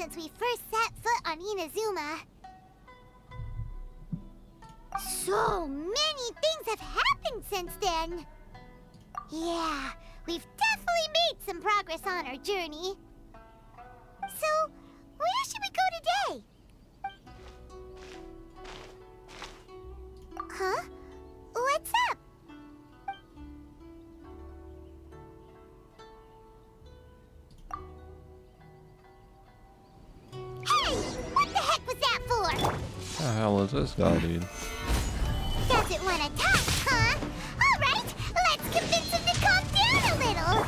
since we first set foot on Inazuma. So many things have happened since then. Yeah, we've definitely made some progress on our journey. So, where should we go today? Huh? What's up? Hey! What the heck was that for? What the hell is this guy, dude? Doesn't want to talk, huh? Alright, let's convince him to calm down a little.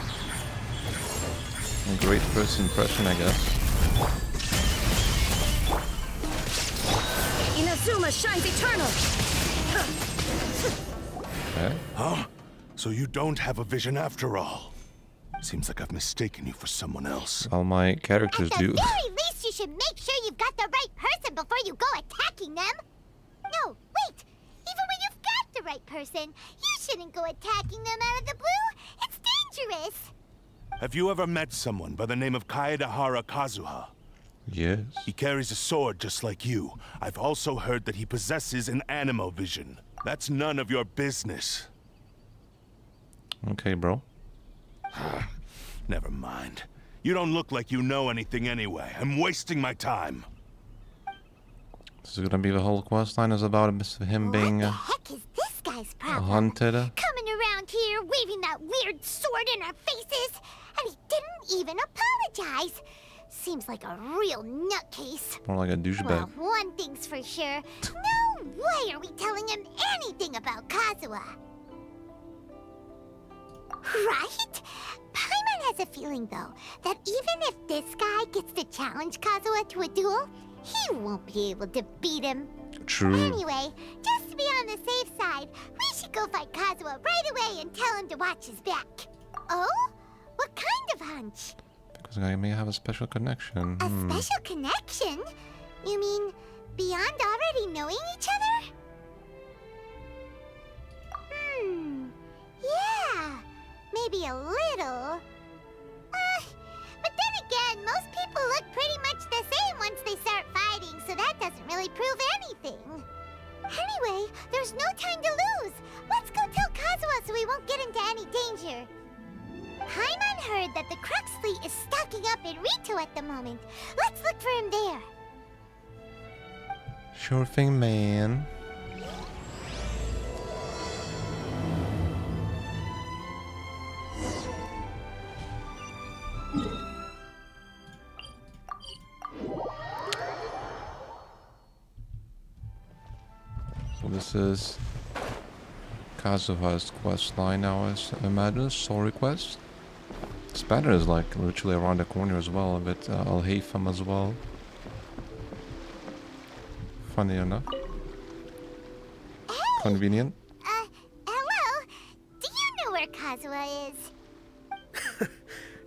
A great first impression, I guess. Inazuma shines eternal! Okay. Huh? So you don't have a vision after all? Seems like I've mistaken you for someone else. Well, my characters At the do. very least, you should make sure you've got the right person before you go attacking them. No, wait. Even when you've got the right person, you shouldn't go attacking them out of the blue. It's dangerous. Have you ever met someone by the name of Kaedahara Kazuha? Yes. He carries a sword just like you. I've also heard that he possesses an animo vision. That's none of your business. Okay, bro. Never mind. You don't look like you know anything anyway. I'm wasting my time. This is gonna be the whole quest line is about him being What the heck is this guy's problem? hunted. Coming around here, waving that weird sword in our faces, and he didn't even apologize. Seems like a real nutcase. More like a douchebag. Well, one thing's for sure. No way are we telling him anything about Kazuha. Right? Paimon has a feeling, though, that even if this guy gets to challenge Kazuha to a duel, he won't be able to beat him. True. Anyway, just to be on the safe side, we should go fight Kazuha right away and tell him to watch his back. Oh? What kind of hunch? Because I may have a special connection. A special connection? You mean beyond already knowing each other? Yeah, maybe a little. But then again, most people look pretty much the same once they start fighting, so that doesn't really prove anything. Anyway, there's no time to lose. Let's go tell Kazuha so we won't get into any danger. Paimon heard that the Crux fleet is stocking up in Rito at the moment. Let's look for him there. Sure thing, man. So this is Kazuha's quest line now, I imagine. Story quest. This banner is like literally around the corner as well, a bit Al-Haytham as well. Funny enough. Hey! Convenient. Hello? Do you know where Kazuha is?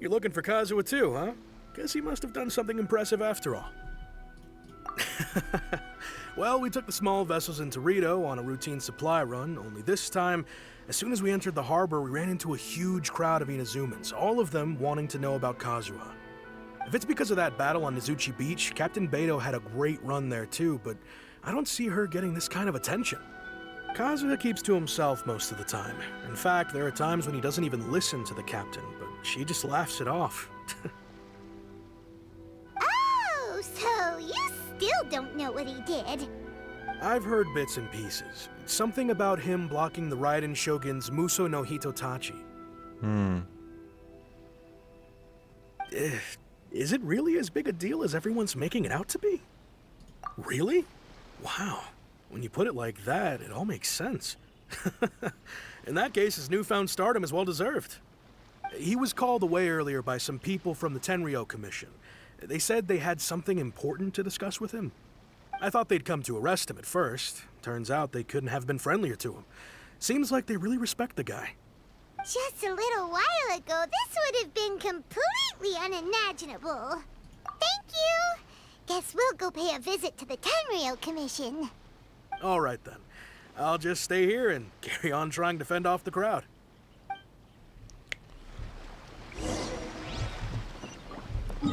You're looking for Kazuha too, huh? Guess he must have done something impressive after all. Well, we took the small vessels into Rito on a routine supply run, only this time, as soon as we entered the harbor, we ran into a huge crowd of Inazumans, all of them wanting to know about Kazuha. If it's because of that battle on Nizuchi Beach, Captain Beto had a great run there too, but I don't see her getting this kind of attention. Kazuha keeps to himself most of the time. In fact, there are times when he doesn't even listen to the captain, but she just laughs it off. Oh, so you still don't know what he did. I've heard bits and pieces. Something about him blocking the Raiden Shogun's Muso no Hitotachi. Is it really as big a deal as everyone's making it out to be? Really? Wow. When you put it like that, it all makes sense. In that case, his newfound stardom is well deserved. He was called away earlier by some people from the Tenryou Commission. They said they had something important to discuss with him. I thought they'd come to arrest him at first. Turns out they couldn't have been friendlier to him. Seems like they really respect the guy. Just a little while ago, this would have been completely unimaginable. Thank you. Guess we'll go pay a visit to the Tenryou Commission. All right then. I'll just stay here and carry on trying to fend off the crowd.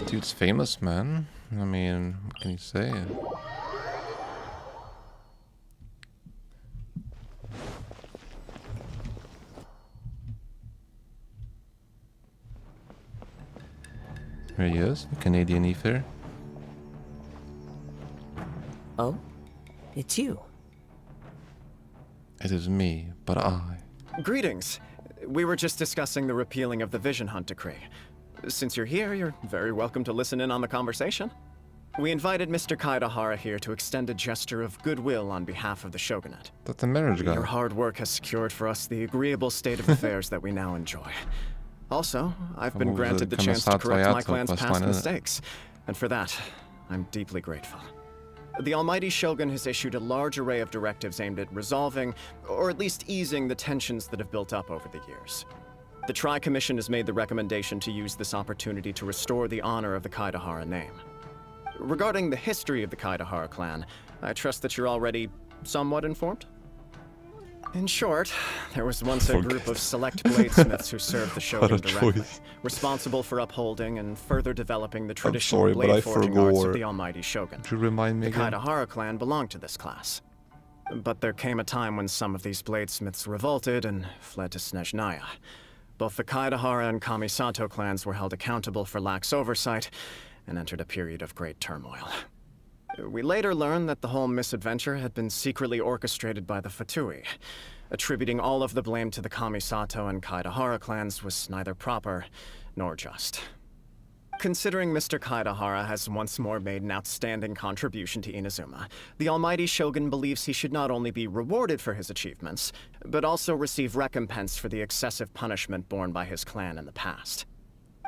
Dude's famous, man. I mean, what can you say? There he is, a Canadian Ether. Oh? It's you. It is me, but I. Greetings. We were just discussing the repealing of the Vision Hunt decree. Since you're here, you're very welcome to listen in on the conversation. We invited Mr. Kaidahara here to extend a gesture of goodwill on behalf of the Shogunate. That's the marriage guy. Your hard work has secured for us the agreeable state of affairs that we now enjoy. Also, I've been granted the chance to correct my clan's past mistakes, and for that, I'm deeply grateful. The Almighty Shogun has issued a large array of directives aimed at resolving, or at least easing, the tensions that have built up over the years. The Tri-Commission has made the recommendation to use this opportunity to restore the honor of the Kaidahara name. Regarding the history of the Kaidahara clan, I trust that you're already somewhat informed? In short, there was once a group of select bladesmiths who served the Shogun directly, responsible for upholding and further developing the traditional blade forging arts of the Almighty Shogun. Could you remind me again? The Kaidahara clan belonged to this class. But there came a time when some of these bladesmiths revolted and fled to Snezhnaya. Both the Kaidahara and Kamisato clans were held accountable for lax oversight and entered a period of great turmoil. We later learned that the whole misadventure had been secretly orchestrated by the Fatui. Attributing all of the blame to the Kamisato and Kaidahara clans was neither proper nor just. Considering Mr. Kaidahara has once more made an outstanding contribution to Inazuma, the Almighty Shogun believes he should not only be rewarded for his achievements, but also receive recompense for the excessive punishment borne by his clan in the past.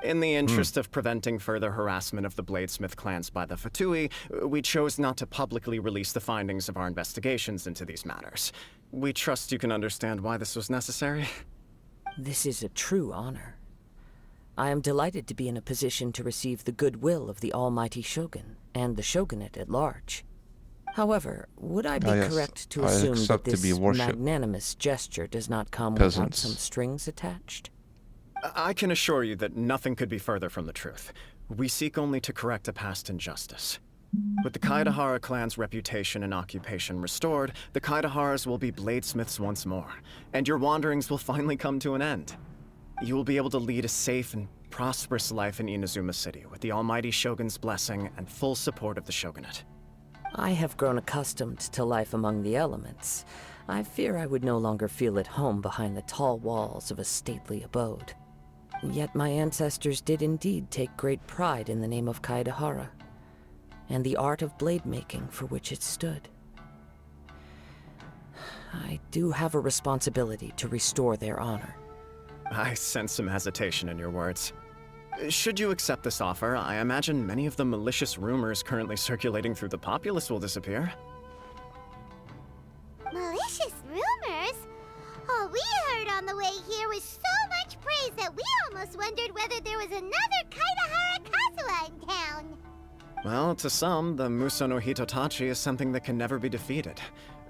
In the interest of preventing further harassment of the Bladesmith clans by the Fatui, we chose not to publicly release the findings of our investigations into these matters. We trust you can understand why this was necessary. This is a true honor. I am delighted to be in a position to receive the goodwill of the Almighty Shogun and the Shogunate at large. However, would I be correct to assume that this magnanimous gesture does not come without some strings attached? I can assure you that nothing could be further from the truth. We seek only to correct a past injustice. With the Kaidahara clan's reputation and occupation restored, the Kaidaharas will be bladesmiths once more, and your wanderings will finally come to an end. You will be able to lead a safe and prosperous life in Inazuma City with the Almighty Shogun's blessing and full support of the Shogunate. I have grown accustomed to life among the elements. I fear I would no longer feel at home behind the tall walls of a stately abode. Yet my ancestors did indeed take great pride in the name of Kaidahara, and the art of blade making for which it stood. I do have a responsibility to restore their honor. I sense some hesitation in your words. Should you accept this offer, I imagine many of the malicious rumors currently circulating through the populace will disappear. Malicious rumors? All we heard on the way here was so much praise that we almost wondered whether there was another Kaidahara Kazuha in town. Well, to some, the Muso no Hitotachi is something that can never be defeated.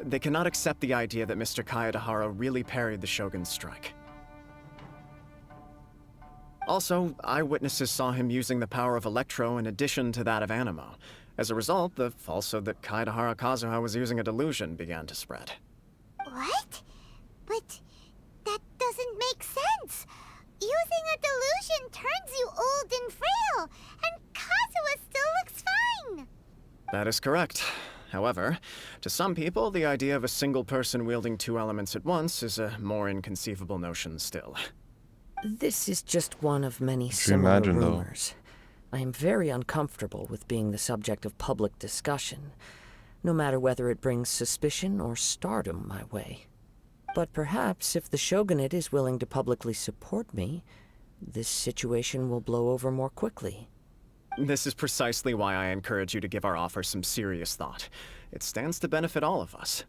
They cannot accept the idea that Mr. Kaidahara really parried the Shogun's strike. Also, eyewitnesses saw him using the power of Electro in addition to that of Animo. As a result, the falsehood that Kaidahara Kazuha was using a delusion began to spread. What? But that doesn't make sense. Using a delusion turns you old and frail, and Kazuha still looks fine. That is correct. However, to some people, the idea of a single person wielding two elements at once is a more inconceivable notion still. This is just one of many similar rumors. I am very uncomfortable with being the subject of public discussion, no matter whether it brings suspicion or stardom my way. But perhaps if the Shogunate is willing to publicly support me, this situation will blow over more quickly. This is precisely why I encourage you to give our offer some serious thought. It stands to benefit all of us.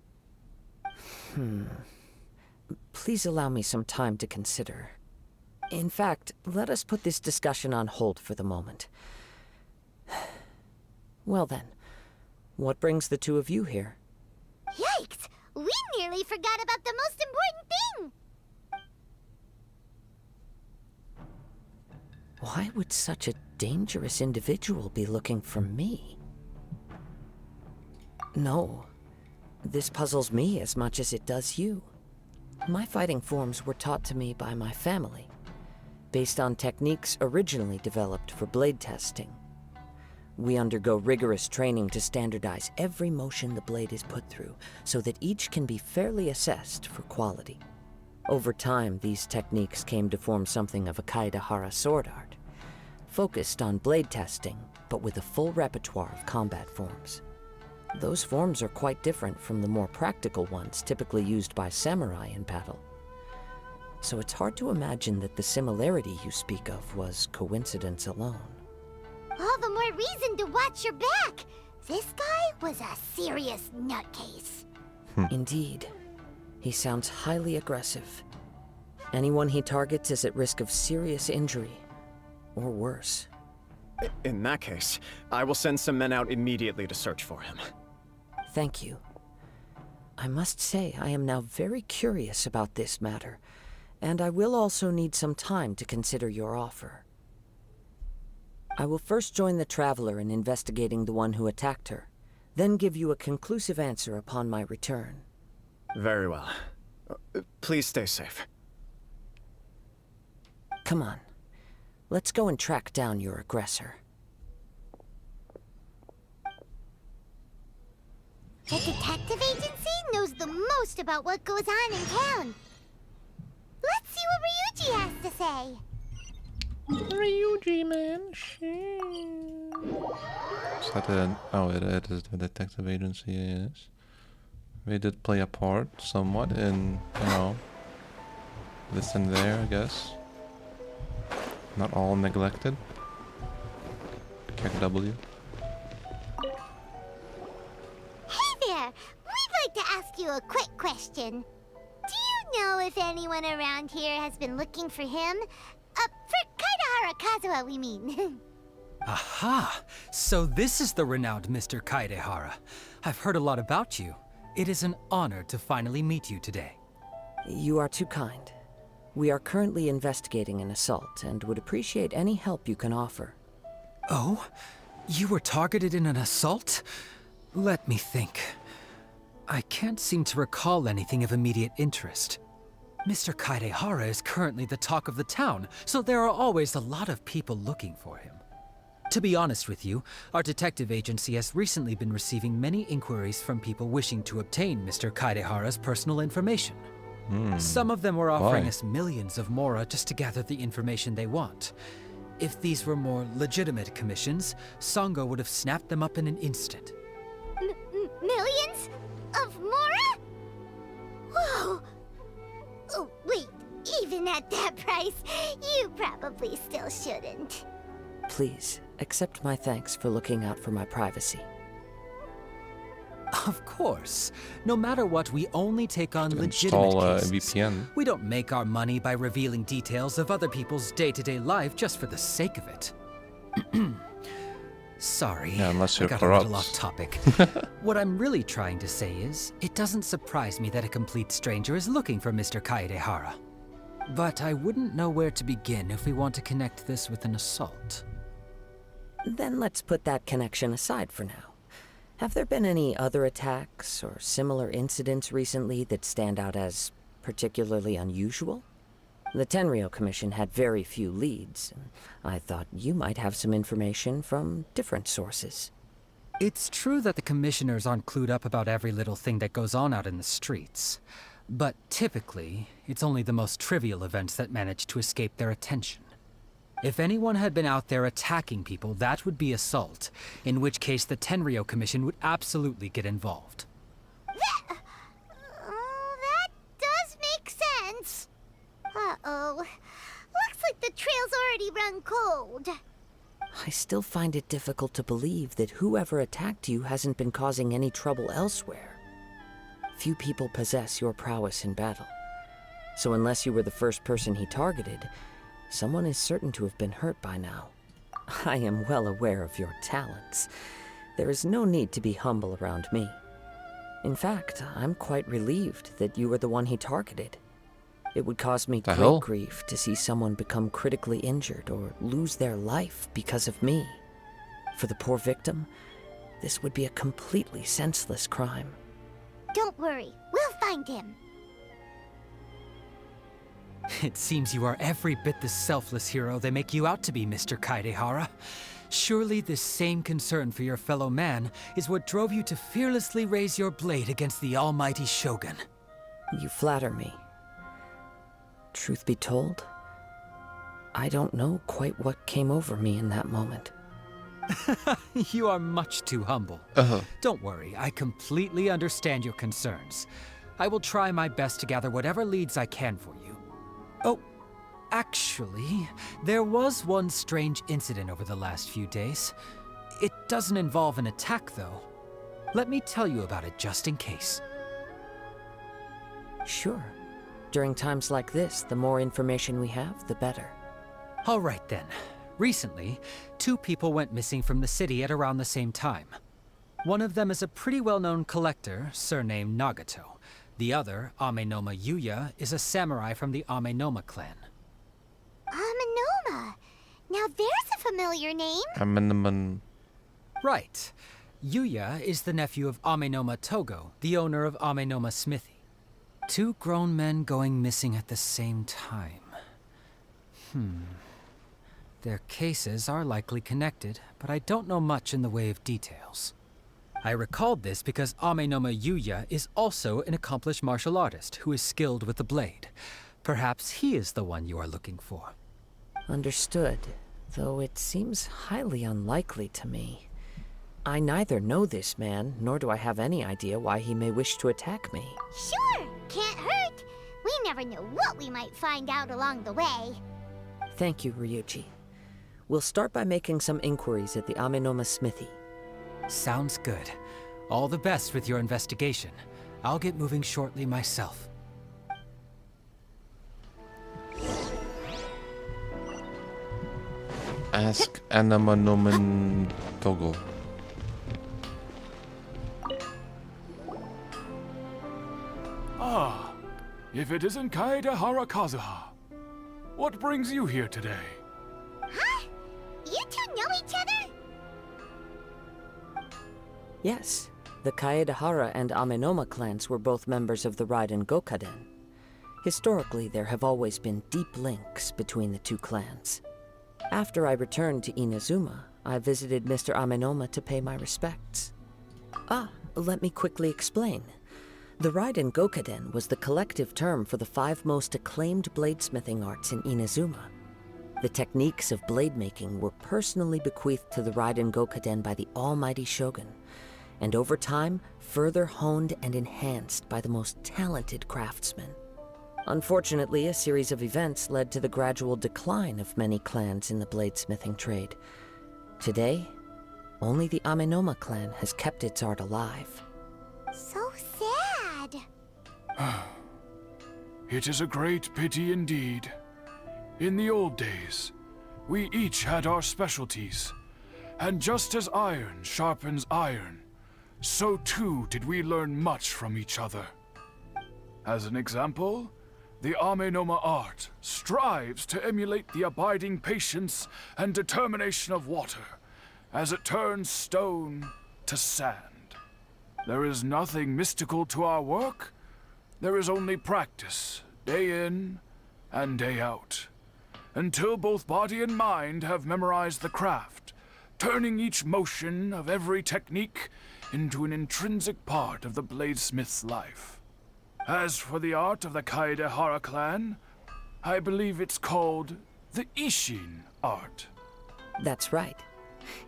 Please allow me some time to consider. In fact, let us put this discussion on hold for the moment. Well then, what brings the two of you here? Yikes! We nearly forgot about the most important thing! Why would such a dangerous individual be looking for me? No. This puzzles me as much as it does you. My fighting forms were taught to me by my family, based on techniques originally developed for blade testing. We undergo rigorous training to standardize every motion the blade is put through, so that each can be fairly assessed for quality. Over time, these techniques came to form something of a Kaedehara sword art, focused on blade testing, but with a full repertoire of combat forms. Those forms are quite different from the more practical ones typically used by samurai in battle. So it's hard to imagine that the similarity you speak of was coincidence alone. All the more reason to watch your back. This guy was a serious nutcase. Indeed. He sounds highly aggressive. Anyone he targets is at risk of serious injury, or worse. In that case, I will send some men out immediately to search for him. Thank you. I must say I am now very curious about this matter, and I will also need some time to consider your offer. I will first join the Traveler in investigating the one who attacked her, then give you a conclusive answer upon my return. Very well. Please stay safe. Come on. Let's go and track down your aggressor. The detective agency knows the most about what goes on in town. Let's see what Ryuji has to say. Ryuji, man. Is that it is the detective agency, yes. We did play a part somewhat in, this and there, I guess. Not all neglected. Check W. Hey there! We'd like to ask you a quick question. Do you know if anyone around here has been looking for him? For Kaedehara Kazuha, we mean. Aha! So this is the renowned Mr. Kaedehara. I've heard a lot about you. It is an honor to finally meet you today. You are too kind. We are currently investigating an assault and would appreciate any help you can offer. Oh? You were targeted in an assault? Let me think. I can't seem to recall anything of immediate interest. Mr. Kaedehara is currently the talk of the town, so there are always a lot of people looking for him. To be honest with you, our detective agency has recently been receiving many inquiries from people wishing to obtain Mr. Kaedehara's personal information. Some of them were offering us millions of mora just to gather the information they want. If these were more legitimate commissions, Sango would have snapped them up in an instant. Millions? Of mora? Whoa! Oh, wait, even at that price, you probably still shouldn't. Please, accept my thanks for looking out for my privacy. Of course. No matter what, we only take on legitimate cases. Install a VPN. We don't make our money by revealing details of other people's day-to-day life just for the sake of it. Sorry, Yeah, unless you're I got corrupt. a little off topic. What I'm really trying to say is, it doesn't surprise me that a complete stranger is looking for Mr. Kaedehara. But I wouldn't know where to begin if we want to connect this with an assault. Then let's put that connection aside for now. Have there been any other attacks or similar incidents recently that stand out as particularly unusual? The Tenryou Commission had very few leads, and I thought you might have some information from different sources. It's true that the commissioners aren't clued up about every little thing that goes on out in the streets. But typically, it's only the most trivial events that manage to escape their attention. If anyone had been out there attacking people, that would be assault, in which case the Tenryou Commission would absolutely get involved. That does make sense. Uh-oh. Looks like the trail's already run cold. I still find it difficult to believe that whoever attacked you hasn't been causing any trouble elsewhere. Few people possess your prowess in battle. So unless you were the first person he targeted, someone is certain to have been hurt by now. I am well aware of your talents. There is no need to be humble around me. In fact, I'm quite relieved that you were the one he targeted. It would cause me The great hell? grief to see someone become critically injured or lose their life because of me. For the poor victim, this would be a completely senseless crime. Don't worry, we'll find him. It seems you are every bit the selfless hero they make you out to be, Mr. Kaedehara. Surely this same concern for your fellow man is what drove you to fearlessly raise your blade against the almighty Shogun. You flatter me. Truth be told, I don't know quite what came over me in that moment. You are much too humble. Don't worry, I completely understand your concerns. I will try my best to gather whatever leads I can for you. Oh, actually, there was one strange incident over the last few days. It doesn't involve an attack, though. Let me tell you about it just in case. Sure. During times like this, the more information we have, the better. All right then. Recently, 2 people went missing from the city at around the same time. One of them is a pretty well-known collector, surnamed Nagato. The other, Amenoma Yuya, is a samurai from the Amenoma clan. Amenoma. Now there's a familiar name. Right. Yuya is the nephew of Amenoma Togo, the owner of Amenoma Smithy. 2 grown men going missing at the same time. Their cases are likely connected, but I don't know much in the way of details. I recalled this because Amenoma Yuya is also an accomplished martial artist who is skilled with the blade. Perhaps he is the one you are looking for. Understood, though it seems highly unlikely to me. I neither know this man, nor do I have any idea why he may wish to attack me. Sure, can't hurt. We never know what we might find out along the way. Thank you, Ryuji. We'll start by making some inquiries at the Amenoma Smithy. Sounds good. All the best with your investigation. I'll get moving shortly myself. Ask Anamanomen Togo. Ah, if it isn't Kaedehara Kazuha. What brings you here today? Huh? You 2 know each other? Yes, the Kaedehara and Amenoma clans were both members of the Raiden Gokaden. Historically, there have always been deep links between the 2 clans. After I returned to Inazuma, I visited Mr. Amenoma to pay my respects. Let me quickly explain. The Raiden Gokaden was the collective term for the 5 most acclaimed bladesmithing arts in Inazuma. The techniques of blade making were personally bequeathed to the Raiden Gokaden by the almighty Shogun, and over time, further honed and enhanced by the most talented craftsmen. Unfortunately, a series of events led to the gradual decline of many clans in the bladesmithing trade. Today, only the Amenoma clan has kept its art alive. So sad. It is a great pity indeed. In the old days, we each had our specialties, and just as iron sharpens iron, so too did we learn much from each other. As an example, the Amenoma art strives to emulate the abiding patience and determination of water as it turns stone to sand. There is nothing mystical to our work. There is only practice, day in and day out, until both body and mind have memorized the craft, turning each motion of every technique into an intrinsic part of the bladesmith's life. As for the art of the Kaedehara clan, I believe it's called the Ishin art. That's right.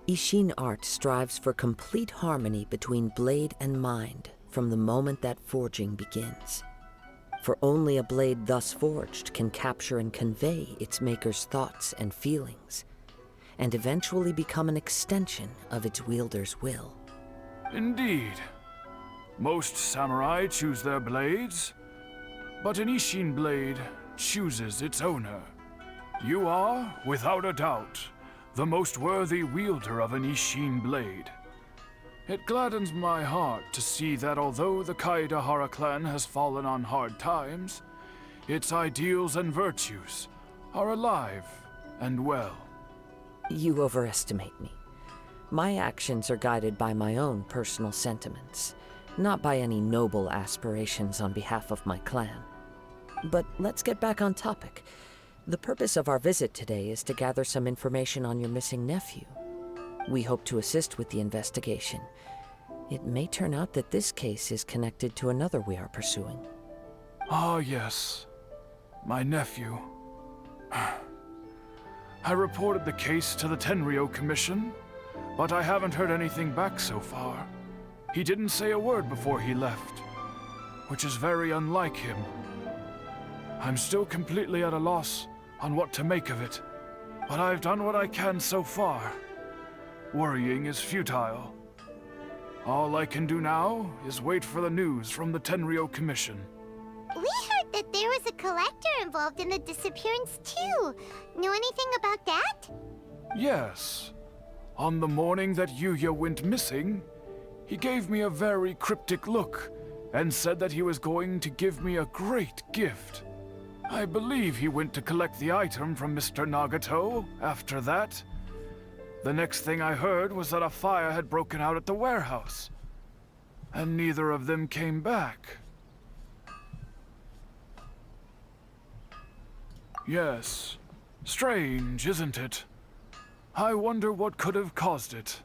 Ishin art strives for complete harmony between blade and mind from the moment that forging begins. For only a blade thus forged can capture and convey its maker's thoughts and feelings, and eventually become an extension of its wielder's will. Indeed. Most samurai choose their blades, but an Ishin blade chooses its owner. You are, without a doubt, the most worthy wielder of an Ishin blade. It gladdens my heart to see that although the Kaedehara clan has fallen on hard times, its ideals and virtues are alive and well. You overestimate me. My actions are guided by my own personal sentiments, not by any noble aspirations on behalf of my clan. But let's get back on topic. The purpose of our visit today is to gather some information on your missing nephew. We hope to assist with the investigation. It may turn out that this case is connected to another we are pursuing. Ah, yes. My nephew. I reported the case to the Tenryou Commission, but I haven't heard anything back so far. He didn't say a word before he left, which is very unlike him. I'm still completely at a loss on what to make of it, but I've done what I can so far. Worrying is futile. All I can do now is wait for the news from the Tenryou Commission. We heard that there was a collector involved in the disappearance too. Know anything about that? Yes. On the morning that Yuya went missing, he gave me a very cryptic look and said that he was going to give me a great gift. I believe he went to collect the item from Mr. Nagato after that. The next thing I heard was that a fire had broken out at the warehouse, and neither of them came back. Yes. Strange, isn't it? I wonder what could have caused it.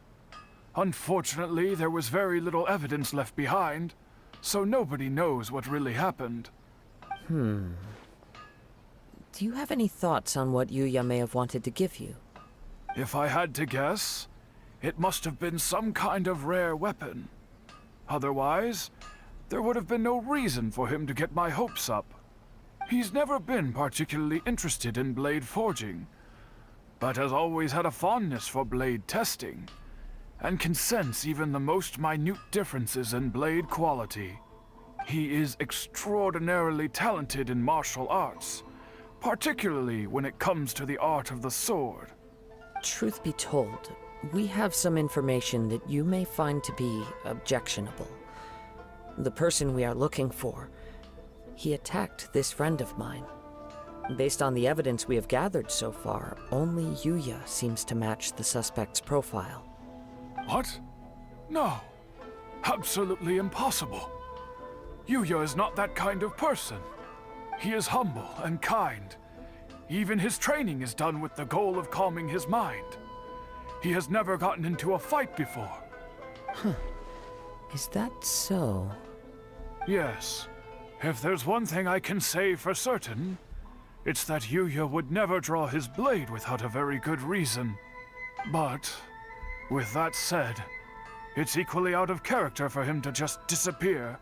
Unfortunately, there was very little evidence left behind, so nobody knows what really happened. Do you have any thoughts on what Yuya may have wanted to give you? If I had to guess, it must have been some kind of rare weapon. Otherwise, there would have been no reason for him to get my hopes up. He's never been particularly interested in blade forging, but has always had a fondness for blade testing, and can sense even the most minute differences in blade quality. He is extraordinarily talented in martial arts, particularly when it comes to the art of the sword. Truth be told, we have some information that you may find to be objectionable. The person we are looking for, he attacked this friend of mine. Based on the evidence we have gathered so far, only Yuya seems to match the suspect's profile. What? No. Absolutely impossible. Yuya is not that kind of person. He is humble and kind. Even his training is done with the goal of calming his mind. He has never gotten into a fight before. Is that so? Yes. If there's one thing I can say for certain, it's that Yuya would never draw his blade without a very good reason. But, with that said, it's equally out of character for him to just disappear,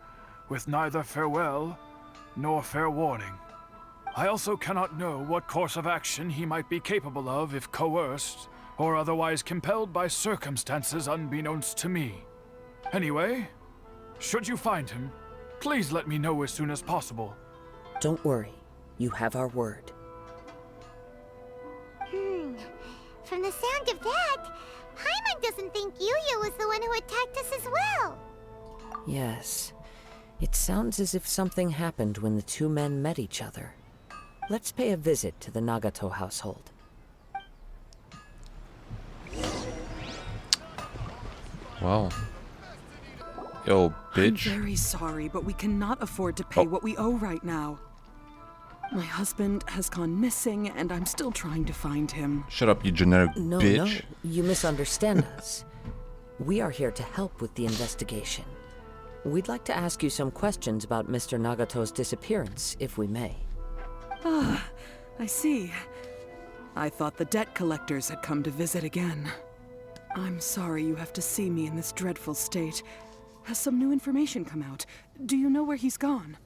with neither farewell nor fair warning. I also cannot know what course of action he might be capable of if coerced, or otherwise compelled by circumstances unbeknownst to me. Anyway, should you find him, please let me know as soon as possible. Don't worry. You have our word. From the sound of that, Paimon doesn't think Yuya was the one who attacked us as well. Yes. It sounds as if something happened when the two men met each other. Let's pay a visit to the Nagato household. Wow. Yo, bitch. I'm very sorry, but we cannot afford to pay what we owe right now. My husband has gone missing, and I'm still trying to find him. Shut up, you generic bitch. No, you misunderstand us. We are here to help with the investigation. We'd like to ask you some questions about Mr. Nagato's disappearance, if we may. Ah, I see. I thought the debt collectors had come to visit again. I'm sorry you have to see me in this dreadful state. Has some new information come out? Do you know where he's gone?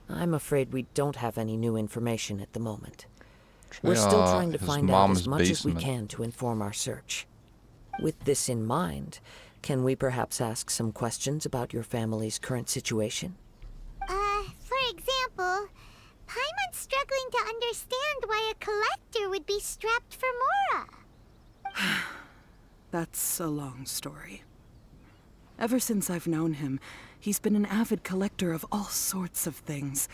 I'm afraid we don't have any new information at the moment. We're still trying to find out as much as we can to inform our search. With this in mind, can we perhaps ask some questions about your family's current situation? For example, Paimon's struggling to understand why a collector would be strapped for Mora. That's a long story. Ever since I've known him, he's been an avid collector of all sorts of things.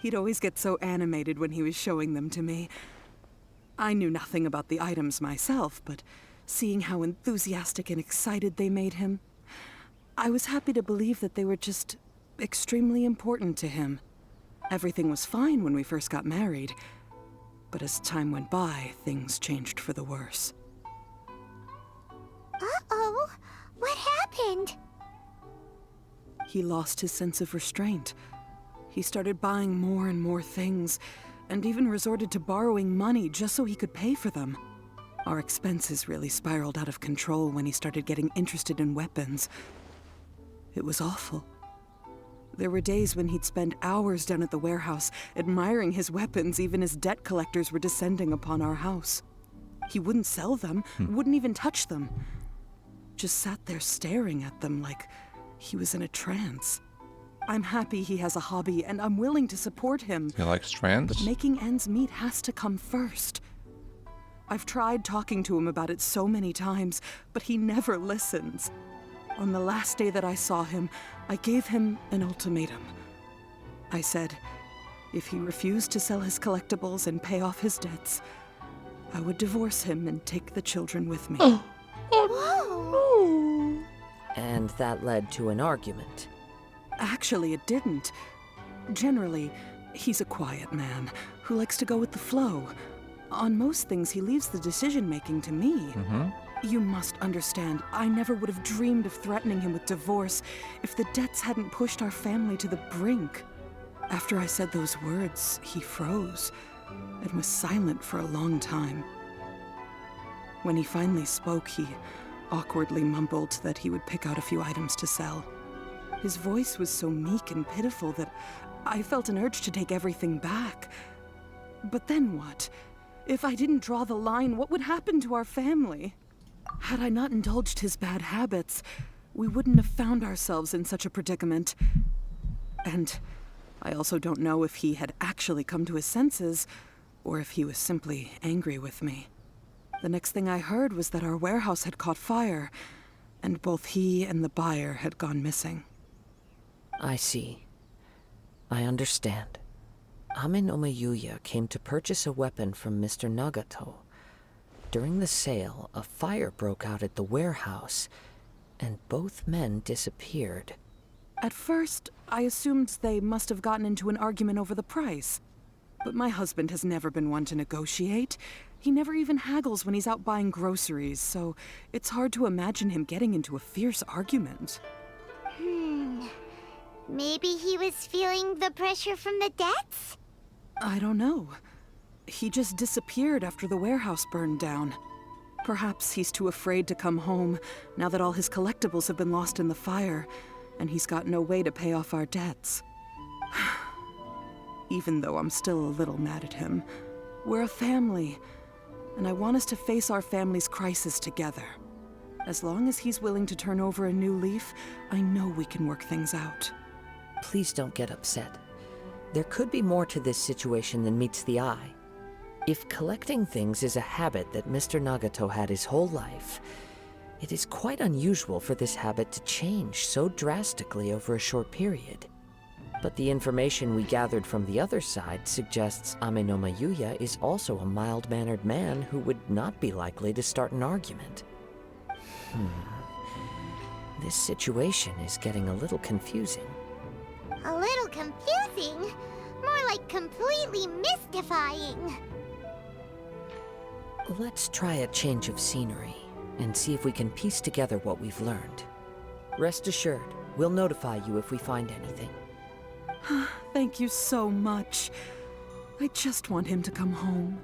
He'd always get so animated when he was showing them to me. I knew nothing about the items myself, but seeing how enthusiastic and excited they made him, I was happy to believe that they were just extremely important to him. Everything was fine when we first got married, but as time went by, things changed for the worse. Uh-oh. What happened? He lost his sense of restraint. He started buying more and more things, and even resorted to borrowing money just so he could pay for them. Our expenses really spiraled out of control when he started getting interested in weapons. It was awful. There were days when he'd spend hours down at the warehouse, admiring his weapons even as debt collectors were descending upon our house. He wouldn't sell them, wouldn't even touch them. Just sat there staring at them like he was in a trance. I'm happy he has a hobby, and I'm willing to support him. He likes trance? But making ends meet has to come first. I've tried talking to him about it so many times, but he never listens. On the last day that I saw him, I gave him an ultimatum. I said, if he refused to sell his collectibles and pay off his debts, I would divorce him and take the children with me. Whoa! And that led to an argument. Actually, it didn't. Generally, he's a quiet man who likes to go with the flow. On most things, he leaves the decision-making to me. You must understand, I never would have dreamed of threatening him with divorce if the debts hadn't pushed our family to the brink. After I said those words, he froze and was silent for a long time. When he finally spoke, he awkwardly mumbled that he would pick out a few items to sell. His voice was so meek and pitiful that I felt an urge to take everything back. But then what? If I didn't draw the line, what would happen to our family? Had I not indulged his bad habits, we wouldn't have found ourselves in such a predicament. And I also don't know if he had actually come to his senses, or if he was simply angry with me. The next thing I heard was that our warehouse had caught fire, and both he and the buyer had gone missing. I see. I understand. Ame no Mayuya came to purchase a weapon from Mr. Nagato. During the sale, a fire broke out at the warehouse, and both men disappeared. At first, I assumed they must have gotten into an argument over the price. But my husband has never been one to negotiate. He never even haggles when he's out buying groceries, so it's hard to imagine him getting into a fierce argument. Maybe he was feeling the pressure from the debts? I don't know. He just disappeared after the warehouse burned down. Perhaps he's too afraid to come home now that all his collectibles have been lost in the fire, and he's got no way to pay off our debts. Even though I'm still a little mad at him, we're a family, and I want us to face our family's crisis together. As long as he's willing to turn over a new leaf, I know we can work things out. Please don't get upset. There could be more to this situation than meets the eye. If collecting things is a habit that Mr. Nagato had his whole life, it is quite unusual for this habit to change so drastically over a short period. But the information we gathered from the other side suggests Ame no Mayuya is also a mild-mannered man who would not be likely to start an argument. This situation is getting a little confusing. A little confusing? More like completely mystifying. Let's try a change of scenery and see if we can piece together what we've learned. Rest assured, we'll notify you if we find anything. Thank you so much. I just want him to come home.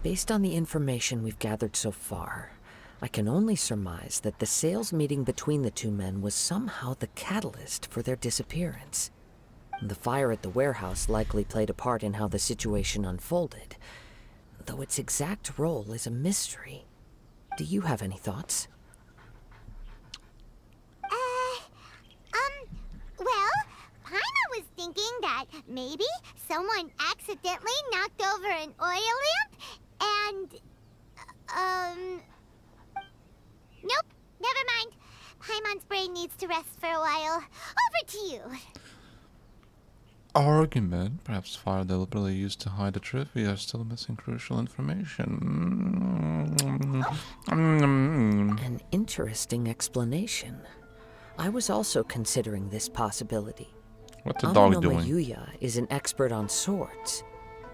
Based on the information we've gathered so far, I can only surmise that the sales meeting between the two men was somehow the catalyst for their disappearance. The fire at the warehouse likely played a part in how the situation unfolded, though its exact role is a mystery. Do you have any thoughts? Well, Paimon was thinking that maybe someone accidentally knocked over an oil lamp and... Nope, never mind. Paimon's brain needs to rest for a while. Over to you. Argument. Perhaps fire deliberately used to hide the truth. We are still missing crucial information. An interesting explanation. I was also considering this possibility. What's the dog Ame no doing? Mayuya is an expert on swords.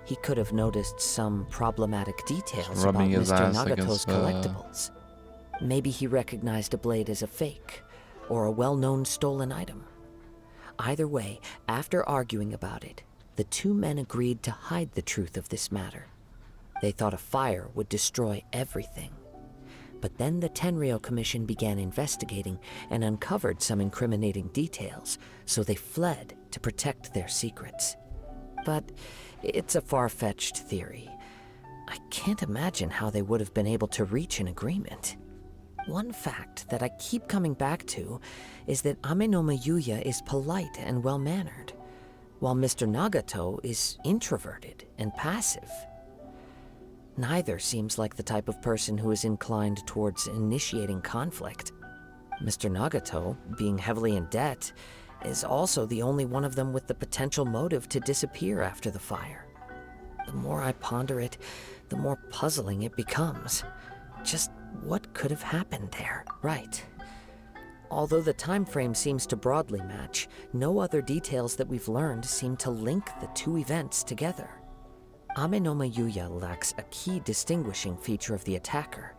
He could have noticed some problematic details about rubbing his Mr. ass Nagato's against, collectibles. Maybe he recognized a blade as a fake, or a well-known stolen item. Either way, after arguing about it, the two men agreed to hide the truth of this matter. They thought a fire would destroy everything. But then the Tenryou Commission began investigating and uncovered some incriminating details, so they fled to protect their secrets. But it's a far-fetched theory. I can't imagine how they would have been able to reach an agreement. One fact that I keep coming back to is that Ame no Mayuya is polite and well-mannered, while Mr. Nagato is introverted and passive. Neither seems like the type of person who is inclined towards initiating conflict. Mr. Nagato, being heavily in debt, is also the only one of them with the potential motive to disappear after the fire. The more I ponder it, the more puzzling it becomes. Just what could have happened there? Right. Although the time frame seems to broadly match, no other details that we've learned seem to link the two events together. Ame no Mayuya lacks a key distinguishing feature of the attacker,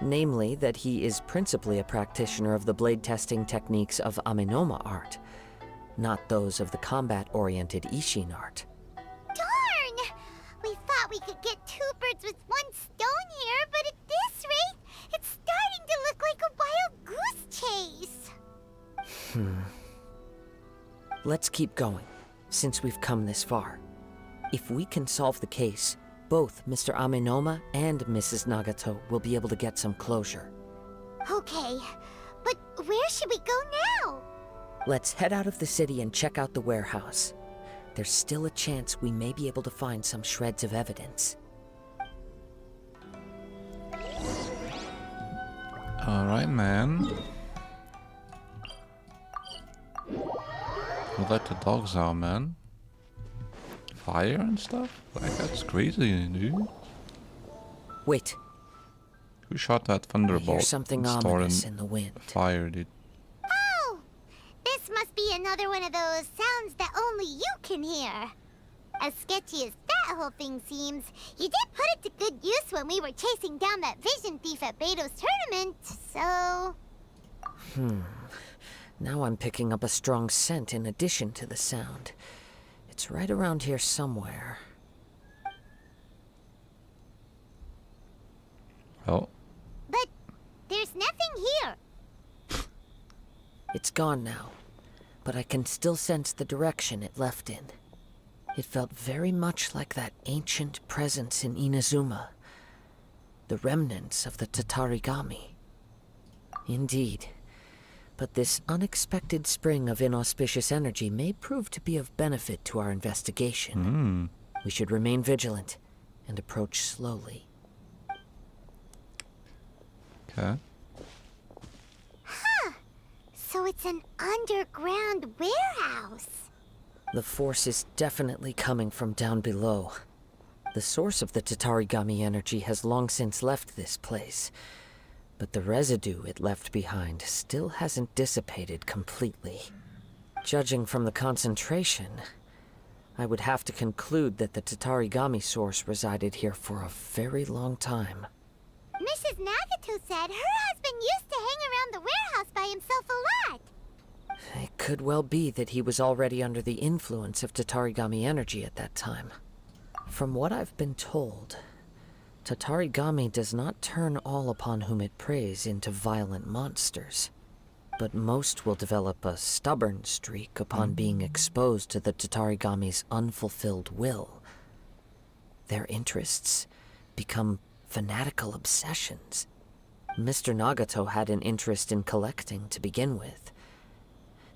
namely that he is principally a practitioner of the blade testing techniques of Amenoma art, not those of the combat-oriented Ishin art. Darn! We thought we could get two birds with one stone here, but at this rate, it's starting to look like a wild goose chase. Let's keep going, since we've come this far. If we can solve the case, both Mr. Amenoma and Mrs. Nagato will be able to get some closure. Okay, but where should we go now? Let's head out of the city and check out the warehouse. There's still a chance we may be able to find some shreds of evidence. Alright, man. We let the dogs out, man. Fire and stuff? Like, that's crazy, dude. Wait. Who shot that I thunderbolt? hear something and started ominous in the wind. Fire, dude. Oh! This must be another one of those sounds that only you can hear. As sketchy as that whole thing seems, you did put it to good use when we were chasing down that vision thief at Beto's tournament, so... Now I'm picking up a strong scent in addition to the sound. It's right around here somewhere. Oh. But there's nothing here. It's gone now, but I can still sense the direction it left in. It felt very much like that ancient presence in Inazuma. The remnants of the Tatarigami. Indeed. But this unexpected spring of inauspicious energy may prove to be of benefit to our investigation. We should remain vigilant and approach slowly. Okay. So it's an underground warehouse. The force is definitely coming from down below. The source of the Tatarigami energy has long since left this place, but the residue it left behind still hasn't dissipated completely. Judging from the concentration, I would have to conclude that the Tatarigami source resided here for a very long time. Mrs. Nagato said her husband used to hang around the warehouse by himself a lot. It could well be that he was already under the influence of Tatarigami energy at that time. From what I've been told, Tatarigami does not turn all upon whom it preys into violent monsters, but most will develop a stubborn streak upon being exposed to the Tatarigami's unfulfilled will. Their interests become fanatical obsessions. Mr. Nagato had an interest in collecting to begin with.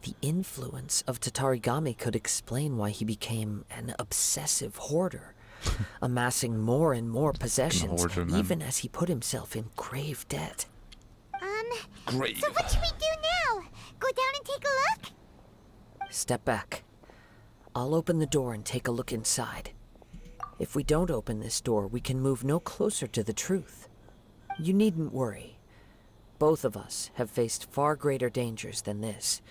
The influence of Tatarigami could explain why he became an obsessive hoarder, amassing more and more possessions, even as he put himself in grave debt. Grave. So what should we do now? Go down and take a look? Step back. I'll open the door and take a look inside. If we don't open this door, we can move no closer to the truth. You needn't worry. Both of us have faced far greater dangers than this.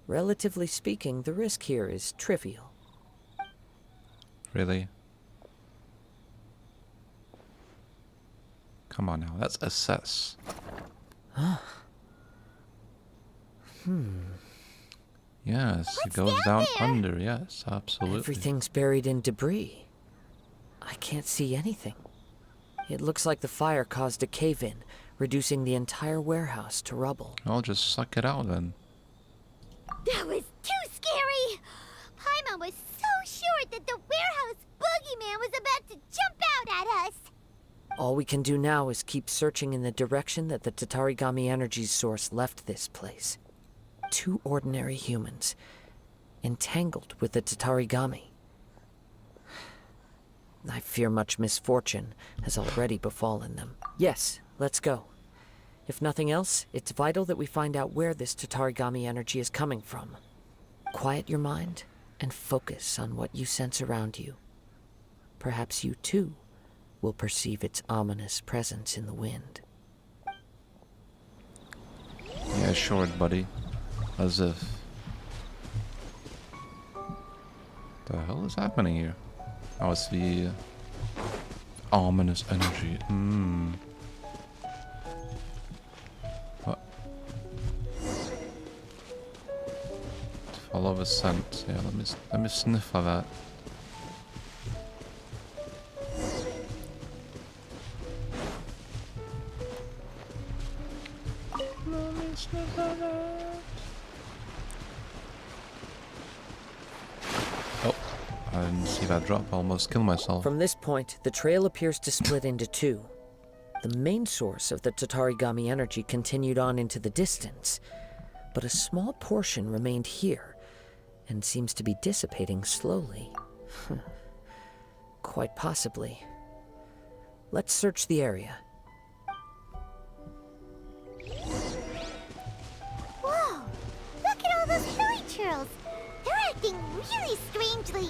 Relatively speaking, the risk here is trivial. Really? Come on now, let's assess. Yes, it goes down under, yes, absolutely. Everything's buried in debris. I can't see anything. It looks like the fire caused a cave-in, reducing the entire warehouse to rubble. I'll just suck it out then. That was too scary! Paimon was so sure that the warehouse boogeyman was about to jump out at us! All we can do now is keep searching in the direction that the Tatarigami energy source left this place. 2 ordinary humans, entangled with the Tatarigami. I fear much misfortune has already befallen them. Yes, let's go. If nothing else, it's vital that we find out where this Tatarigami energy is coming from. Quiet your mind and focus on what you sense around you. Perhaps you too will perceive its ominous presence in the wind. Yeah, sure, buddy. As if. The hell is happening here? Oh, it's the ominous energy. What? Follow the scent. Yeah, let me sniff of that. Let me sniff of that. Oh, I didn't see that drop. I almost killed myself. From this point, the trail appears to split into 2. The main source of the Tatarigami energy continued on into the distance, but a small portion remained here and seems to be dissipating slowly. Quite possibly. Let's search the area. Whoa! Look at all those hilly churls! They're acting really strangely.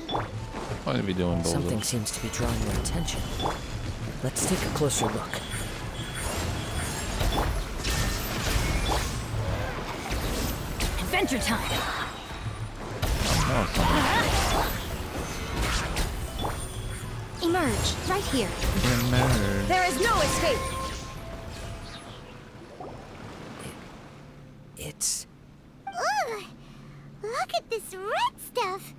What are we doing, Bozo? Something seems to be drawing their attention. Let's take a closer look. Adventure time! Emerge, right here. Emerge. There is no escape! It's... Ugh! Look at this red stuff!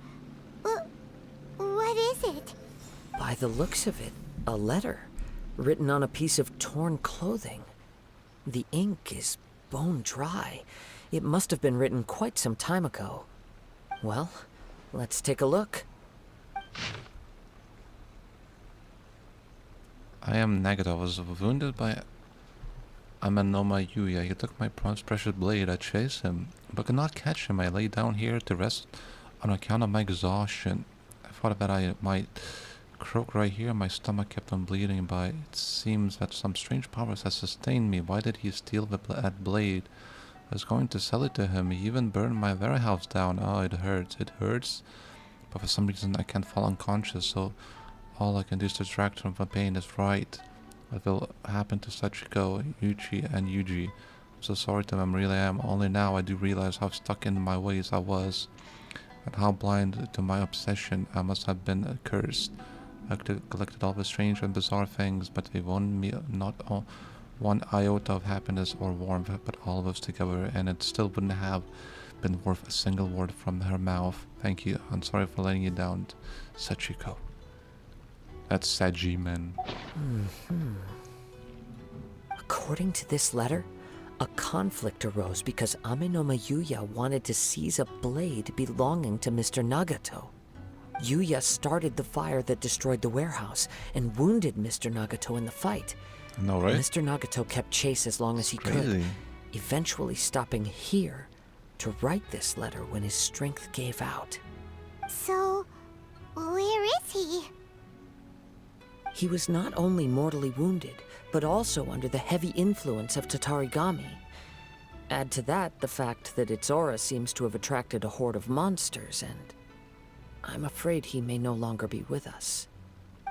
What is it? By the looks of it, a letter written on a piece of torn clothing. The ink is bone dry. It must have been written quite some time ago. Well, let's take a look. I am Nagato. I was wounded by Amanoma Yuya. He took my precious blade. I chased him, but could not catch him. I lay down here to rest on account of my exhaustion. I thought that I might croak right here. My stomach kept on bleeding, but it seems that some strange powers has sustained me. Why did he steal that blade? I was going to sell it to him. He even burned my warehouse down. Oh, it hurts. It hurts. But for some reason I can't fall unconscious, so all I can do is distract from the pain. Is right. What will happen to Sachiko, Yuchi, and Yuji? I'm so sorry to them, really am. Only now I do realize how stuck in my ways I was, and how blind to my obsession I must have been cursed. I collected all the strange and bizarre things, but they won me not one iota of happiness or warmth, but all of us together, and it still wouldn't have been worth a single word from her mouth. Thank you. I'm sorry for letting you down, Sachiko. That's Sajimen. According to this letter, a conflict arose because Amenoma Yuya wanted to seize a blade belonging to Mr. Nagato. Yuya started the fire that destroyed the warehouse and wounded Mr. Nagato in the fight. No, right? Mr. Nagato kept chase as long as he could, eventually stopping here to write this letter when his strength gave out. So, where is he? He was not only mortally wounded, but also under the heavy influence of Tatarigami. Add to that the fact that its aura seems to have attracted a horde of monsters, and I'm afraid he may no longer be with us.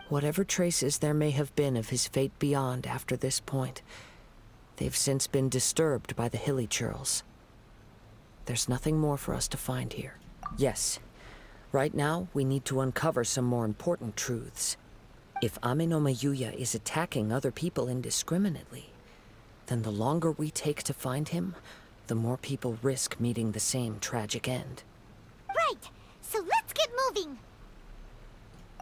Whatever traces there may have been of his fate beyond after this point, they've since been disturbed by the hilly churls. There's nothing more for us to find here. Yes, right now we need to uncover some more important truths. If Ame no Mayuya is attacking other people indiscriminately, then the longer we take to find him, the more people risk meeting the same tragic end. Right, so let's get moving.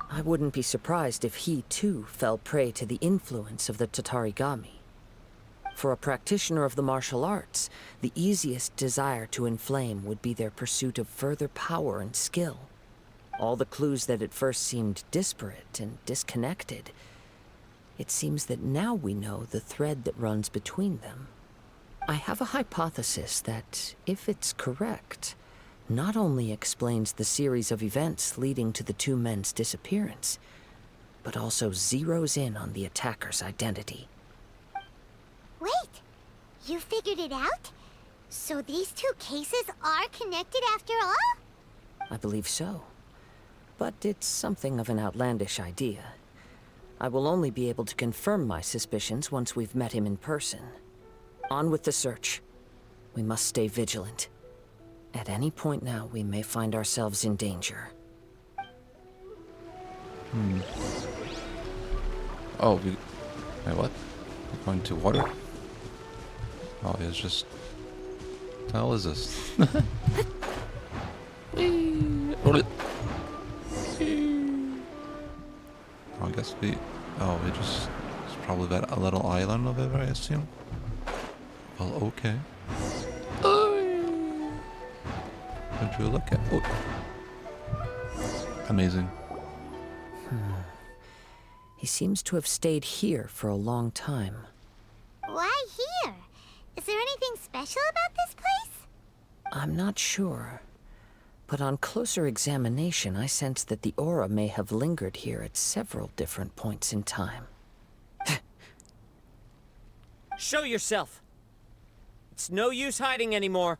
I wouldn't be surprised if he, too, fell prey to the influence of the Tatarigami. For a practitioner of the martial arts, the easiest desire to inflame would be their pursuit of further power and skill. All the clues that at first seemed disparate and disconnected, it seems that now we know the thread that runs between them. I have a hypothesis that, if it's correct, not only explains the series of events leading to the two men's disappearance, but also zeroes in on the attacker's identity. Wait, you figured it out? So these two cases are connected after all? I believe so. But it's something of an outlandish idea. I will only be able to confirm my suspicions once we've met him in person. On with the search. We must stay vigilant. At any point now, we may find ourselves in danger. Oh, wait, what? We're going to water? Oh, it's just... What the hell is this? I guess we... Oh, we just... It's probably that a little island of it, I assume? Well, okay. Would you look at... Oh. Amazing. He seems to have stayed here for a long time. Why here? Is there anything special about this place? I'm not sure. But on closer examination, I sense that the aura may have lingered here at several different points in time. Show yourself! It's no use hiding anymore.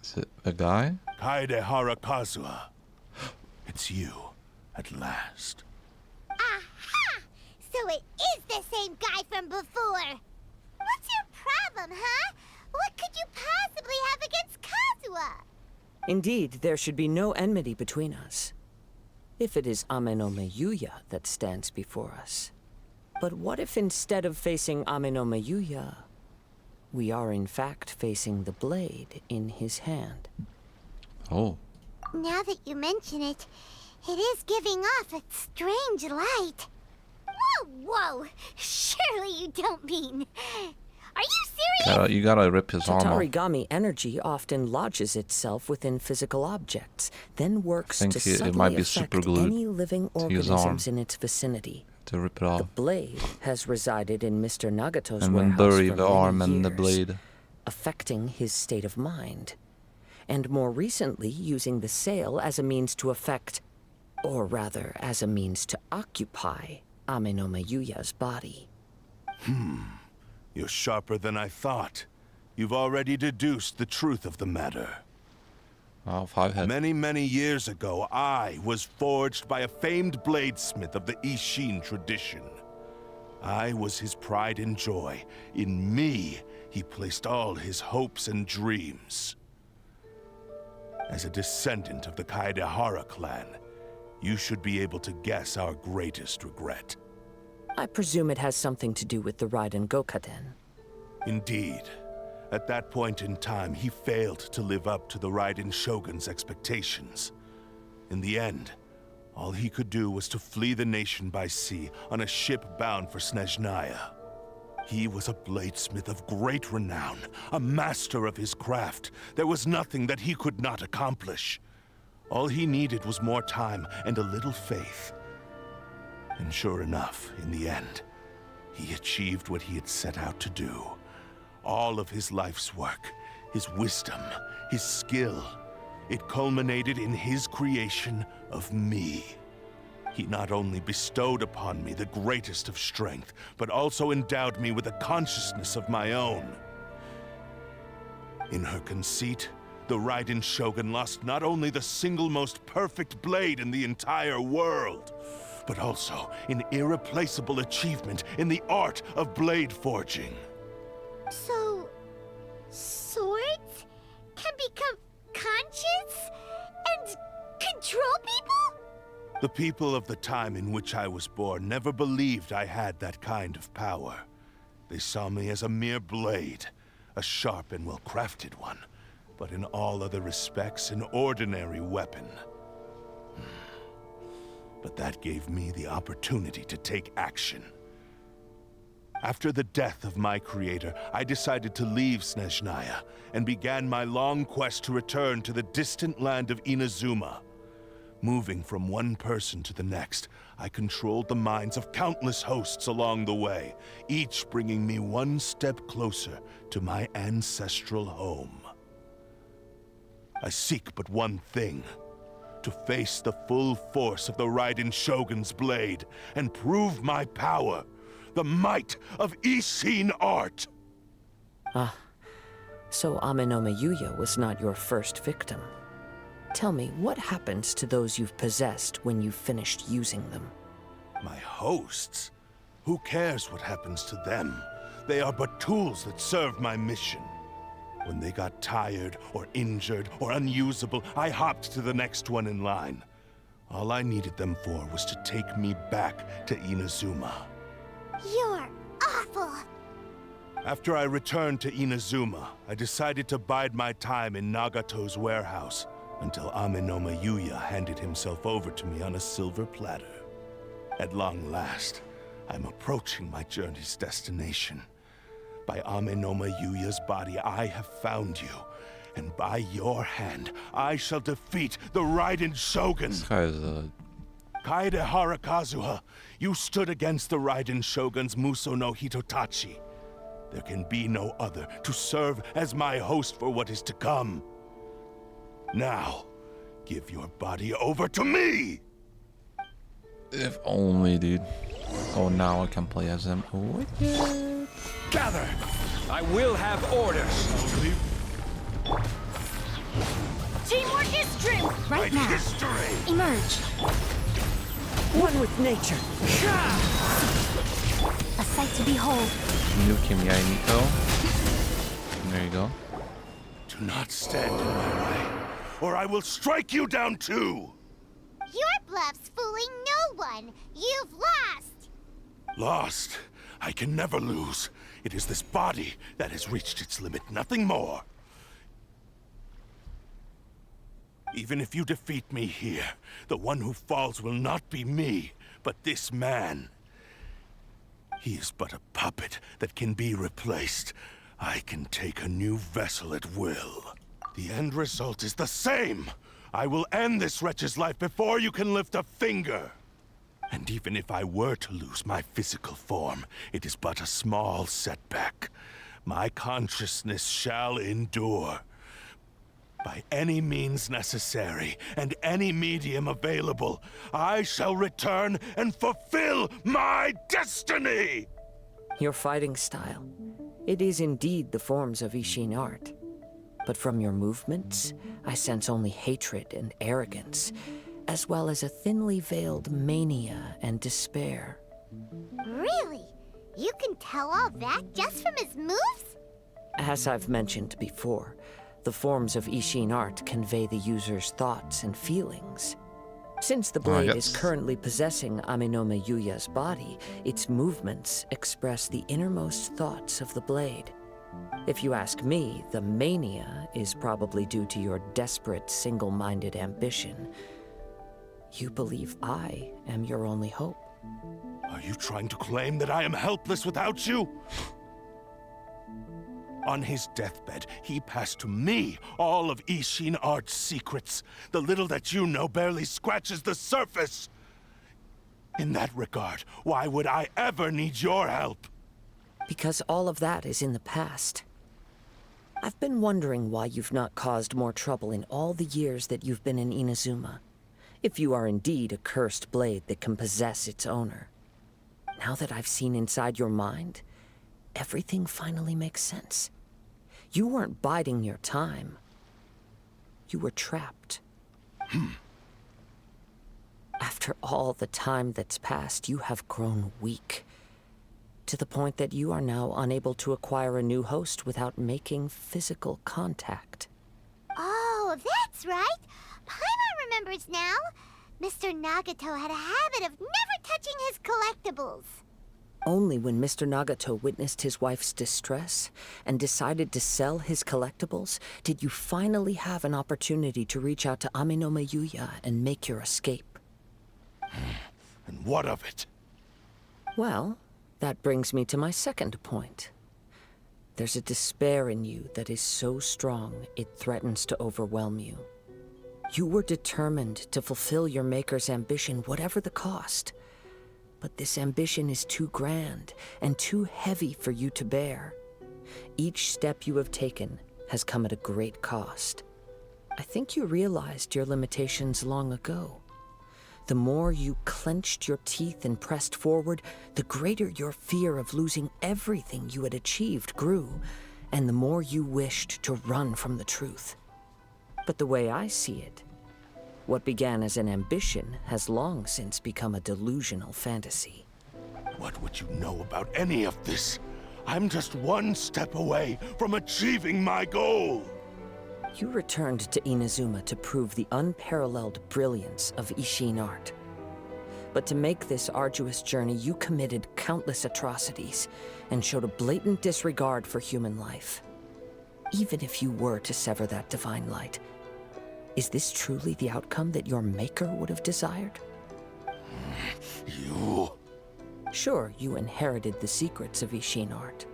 Is it the guy? Kaedehara Kazuha. It's you, at last. Aha! So it is the same guy from before! What's your problem, huh? What could you possibly have against Kazuha? Indeed, there should be no enmity between us. If it is Ame no Mayuya that stands before us. But what if instead of facing Ame no Mayuya, we are in fact facing the blade in his hand? Oh. Now that you mention it, it is giving off a strange light. Whoa, whoa! Surely you don't mean... Are you serious? You gotta rip his arm off. Tatarigami energy often lodges itself within physical objects, then works to it might subtly be affect superglued any living to his arm organisms in its vicinity. to rip it off. The blade has resided in Mr. Nagato's And then warehouse bury for the many arm and the years, blade. affecting his state of mind. And more recently, using the sale as a means to affect, or rather, as a means to occupy, Ame no Mayuya's body. You're sharper than I thought. You've already deduced the truth of the matter. Oh, 5 head. Many, many years ago, I was forged by a famed bladesmith of the Ishin tradition. I was his pride and joy. In me, he placed all his hopes and dreams. As a descendant of the Kaedehara clan, you should be able to guess our greatest regret. I presume it has something to do with the Raiden Gokaden. Indeed. At that point in time, he failed to live up to the Raiden Shogun's expectations. In the end, all he could do was to flee the nation by sea on a ship bound for Snezhnaya. He was a bladesmith of great renown, a master of his craft. There was nothing that he could not accomplish. All he needed was more time and a little faith. And sure enough, in the end, He achieved what he had set out to do. All of his life's work, his wisdom, his skill, it culminated in his creation of me. He not only bestowed upon me the greatest of strength, but also endowed me with a consciousness of my own. In her conceit, the Raiden Shogun lost not only the single most perfect blade in the entire world, but also an irreplaceable achievement in the art of blade forging. So, swords can become conscious and control people? The people of the time in which I was born never believed I had that kind of power. They saw me as a mere blade, a sharp and well-crafted one, but in all other respects an ordinary weapon. But that gave me the opportunity to take action. After the death of my creator, I decided to leave Snezhnaya and began my long quest to return to the distant land of Inazuma. Moving from one person to the next, I controlled the minds of countless hosts along the way, each bringing me one step closer to my ancestral home. I seek but one thing: to face the full force of the Raiden Shogun's blade and prove my power, the might of Ishin art. Ah, so Amenoma Yuya was not your first victim. Tell me, what happens to those you've possessed when you've finished using them? My hosts? Who cares what happens to them? They are but tools that serve my mission. When they got tired, or injured, or unusable, I hopped to the next one in line. All I needed them for was to take me back to Inazuma. You're awful! After I returned to Inazuma, I decided to bide my time in Nagato's warehouse until Amenoma Yuya handed himself over to me on a silver platter. At long last, I'm approaching my journey's destination. By Amenoma Yuya's body, I have found you. And by your hand, I shall defeat the Raiden Shogun. This guy is a... Kaedehara Kazuha, you stood against the Raiden Shogun's Muso no Hitotachi. There can be no other to serve as my host for what is to come. Now, give your body over to me! If only, dude. Oh, now I can play as him. Oh, yeah. Gather! I will have orders! Teamwork is strength! Right now. History! Emerge. One with nature. A sight to behold. Nuke him, yeah, Nico. There you go. Do not stand in my way, or I will strike you down too! Your bluff's fooling no one. You've lost. Lost? I can never lose. It is this body that has reached its limit, nothing more. Even if you defeat me here, the one who falls will not be me, but this man. He is but a puppet that can be replaced. I can take a new vessel at will. The end result is the same. I will end this wretch's life before you can lift a finger. And even if I were to lose my physical form, it is but a small setback. My consciousness shall endure. By any means necessary, and any medium available, I shall return and fulfill my destiny! Your fighting style. It is indeed the forms of Ishin art. But from your movements, I sense only hatred and arrogance, as well as a thinly veiled mania and despair. Really? You can tell all that just from his moves? As I've mentioned before, the forms of Ishin art convey the user's thoughts and feelings. Since the blade is currently possessing Amenoma Yuya's body, its movements express the innermost thoughts of the blade. If you ask me, the mania is probably due to your desperate, single-minded ambition. You believe I am your only hope. Are you trying to claim that I am helpless without you? On his deathbed, he passed to me all of Ishin art's secrets. The little that you know barely scratches the surface. In that regard, why would I ever need your help? Because all of that is in the past. I've been wondering why you've not caused more trouble in all the years that you've been in Inazuma. If you are indeed a cursed blade that can possess its owner. Now that I've seen inside your mind, everything finally makes sense. You weren't biding your time. You were trapped. After all the time that's passed, you have grown weak. To the point that you are now unable to acquire a new host without making physical contact. Oh, that's right. Paimon remembers now. Mr. Nagato had a habit of never touching his collectibles. Only when Mr. Nagato witnessed his wife's distress and decided to sell his collectibles did you finally have an opportunity to reach out to Ame-no-me Yuya and make your escape. And what of it? Well, that brings me to my second point. There's a despair in you that is so strong it threatens to overwhelm you. You were determined to fulfill your maker's ambition, whatever the cost. But this ambition is too grand and too heavy for you to bear. Each step you have taken has come at a great cost. I think you realized your limitations long ago. The more you clenched your teeth and pressed forward, the greater your fear of losing everything you had achieved grew, and the more you wished to run from the truth. But the way I see it, what began as an ambition has long since become a delusional fantasy. What would you know about any of this? I'm just one step away from achieving my goal! You returned to Inazuma to prove the unparalleled brilliance of Ishin art. But to make this arduous journey, you committed countless atrocities and showed a blatant disregard for human life. Even if you were to sever that divine light, is this truly the outcome that your maker would have desired? You... Sure, you inherited the secrets of Ishin art.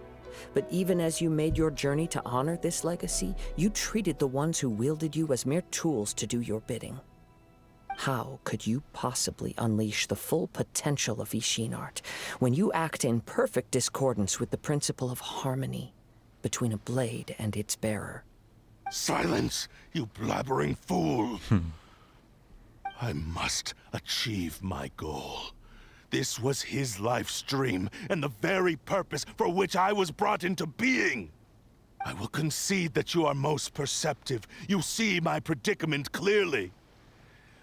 But even as you made your journey to honor this legacy, you treated the ones who wielded you as mere tools to do your bidding. How could you possibly unleash the full potential of Ishin art when you act in perfect discordance with the principle of harmony between a blade and its bearer? Silence, you blabbering fool! I must achieve my goal. This was his life's dream, and the very purpose for which I was brought into being. I will concede that you are most perceptive. You see my predicament clearly.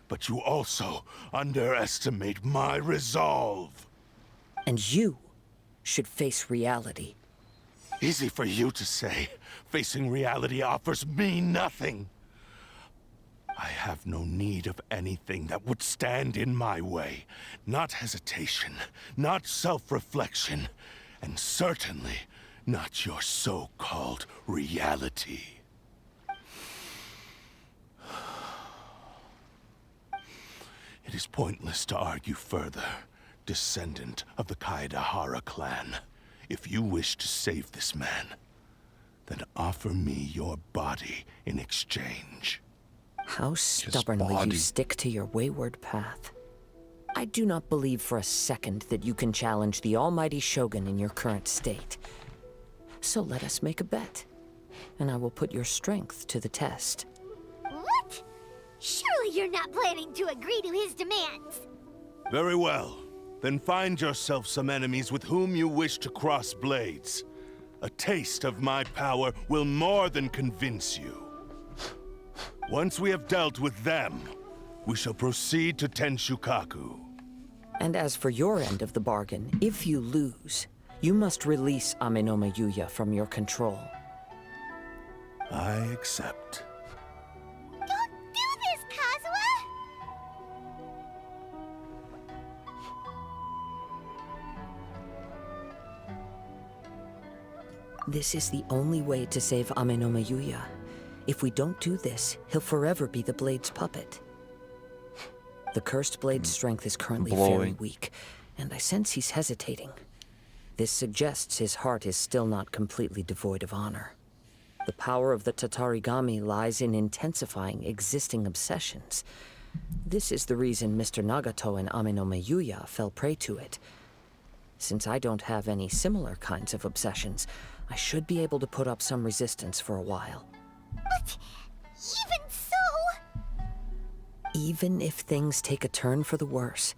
But you also underestimate my resolve. And you should face reality. Easy for you to say. Facing reality offers me nothing. I have no need of anything that would stand in my way. Not hesitation, not self-reflection, and certainly not your so-called reality. It is pointless to argue further, descendant of the Kaedahara clan. If you wish to save this man, then offer me your body in exchange. How stubbornly you stick to your wayward path. I do not believe for a second that you can challenge the almighty Shogun in your current state. So let us make a bet, and I will put your strength to the test. What? Surely you're not planning to agree to his demands. Very well. Then find yourself some enemies with whom you wish to cross blades. A taste of my power will more than convince you. Once we have dealt with them, we shall proceed to Tenshukaku. And as for your end of the bargain, if you lose, you must release Ame-no-me Yuya from your control. I accept. Don't do this, Kazuha! This is the only way to save Ame-no-me Yuya. If we don't do this, he'll forever be the Blade's puppet. The Cursed Blade's strength is currently very weak, and I sense he's hesitating. This suggests his heart is still not completely devoid of honor. The power of the Tatarigami lies in intensifying existing obsessions. This is the reason Mr. Nagato and Amenome Yuya fell prey to it. Since I don't have any similar kinds of obsessions, I should be able to put up some resistance for a while. But even so... Even if things take a turn for the worse,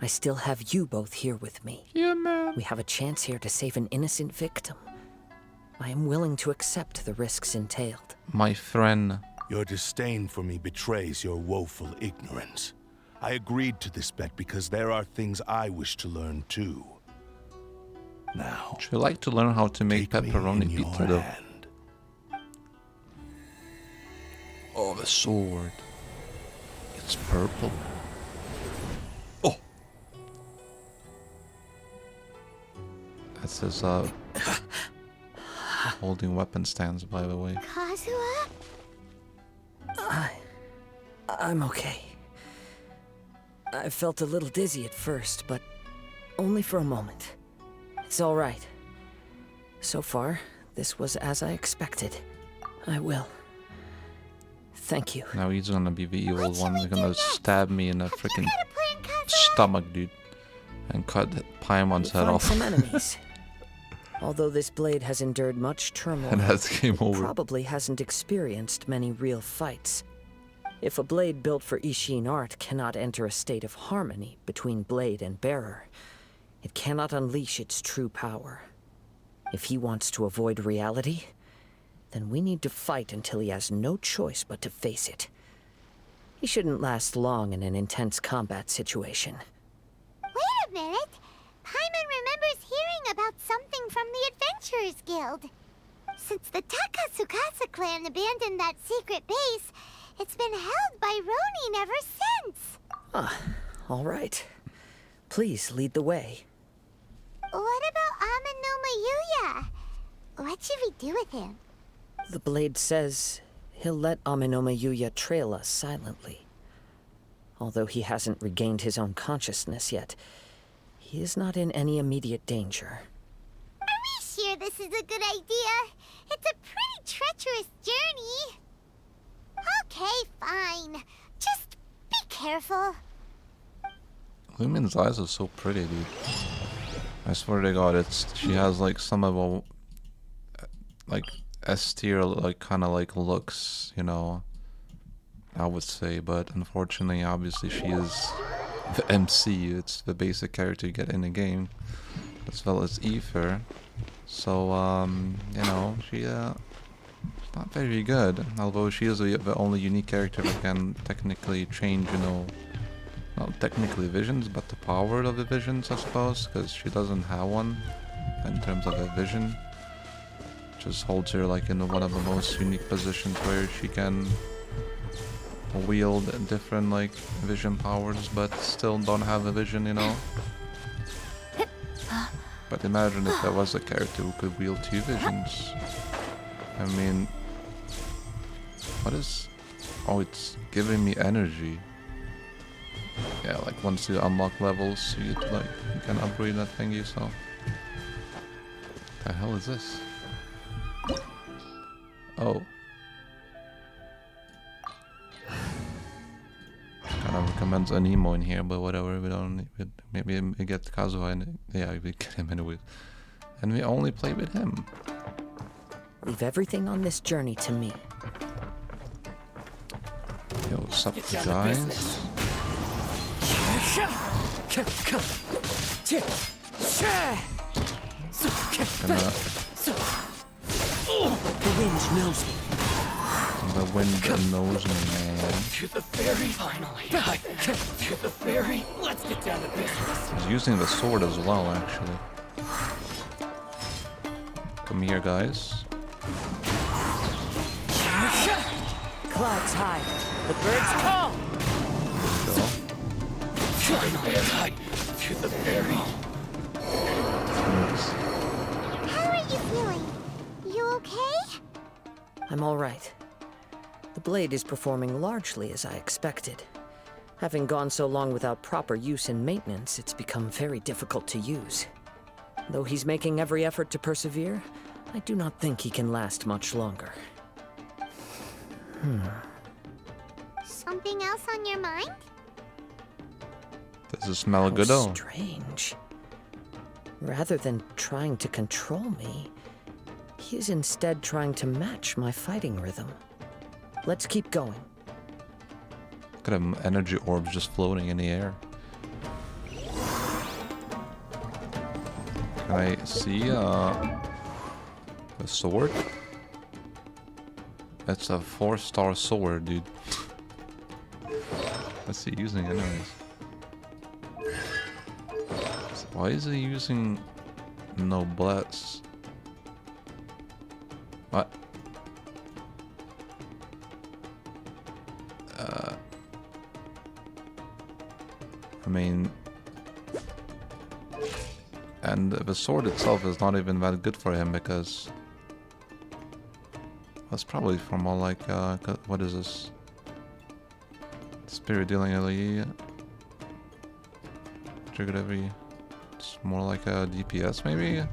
I still have you both here with me. Yeah, man. We have a chance here to save an innocent victim. I am willing to accept the risks entailed. My friend. Your disdain for me betrays your woeful ignorance. I agreed to this bet because there are things I wish to learn too. Now, Would you like to learn how to make pepperoni pizza though? Hand. Oh, the sword. It's purple. Oh! That's his, holding weapon stance, by the way. Kazuha? I'm okay. I felt a little dizzy at first, but only for a moment. It's all right. So far, this was as I expected. I will. Thank you. Now he's gonna be the evil one. He's gonna stab me in the freaking stomach, dude. And cut Paimon's head off. Some enemies. Although this blade has endured much turmoil, And that's game over. probably hasn't experienced many real fights. If a blade built for Ishin art cannot enter a state of harmony between blade and bearer, it cannot unleash its true power. If he wants to avoid reality, then we need to fight until he has no choice but to face it. He shouldn't last long in an intense combat situation. Wait a minute. Paimon remembers hearing about something from the Adventurers Guild. Since the Takasukasa clan abandoned that secret base, it's been held by Ronin ever since. Ah, all right. Please lead the way. What about Amenoma Yuya? What should we do with him? The blade says he'll let Amenoma Yuya trail us silently. Although he hasn't regained his own consciousness yet, he is not in any immediate danger. Are we sure this is a good idea? It's a pretty treacherous journey. Okay, fine. Just be careful. Lumin's eyes are so pretty, dude. I swear to God, she has like some of a like S-tier like kind of like looks, you know. I would say, but unfortunately, obviously, she is the MC. It's the basic character you get in the game, as well as Aether. So you know, she's not very good. Although she is the only unique character that can technically change, you know, not technically visions, but the power of the visions, I suppose, because she doesn't have one in terms of a vision. Just holds her like in one of the most unique positions where she can wield different like vision powers, but still don't have a vision, you know. But imagine if there was a character who could wield two visions. I mean, what is? Oh, it's giving me energy. Yeah, like once you unlock levels, you can upgrade that thingy. So, the hell is this? Oh. Kind of recommends an emo in here, but whatever. We don't. Maybe we get Kazuha, and yeah, we get him anyways. And we only play with him. Leave everything on this journey to me. Yo, what's up, guys? The wind knows me. The wind knows me, man. To the ferry, finally. To the ferry. Let's get down to business. He's using the sword as well, actually. Come here, guys. Clouds high. The birds call. Finally, to the ferry. How are you feeling? You okay? I'm all right. The blade is performing largely as I expected. Having gone so long without proper use and maintenance, it's become very difficult to use. Though he's making every effort to persevere, I do not think he can last much longer. Something something else on your mind? Does it smell How good though? Strange. Rather than trying to control me, he is instead trying to match my fighting rhythm. Let's keep going. Look at them energy orbs just floating in the air. Can I see the sword? That's a 4-star sword, dude. What's he using anyways? Why is he using noblesse? What? I mean, and the sword itself is not even that good for him because that's probably for more like what is this? Spirit dealing LE. Triggered every. It's more like a DPS maybe.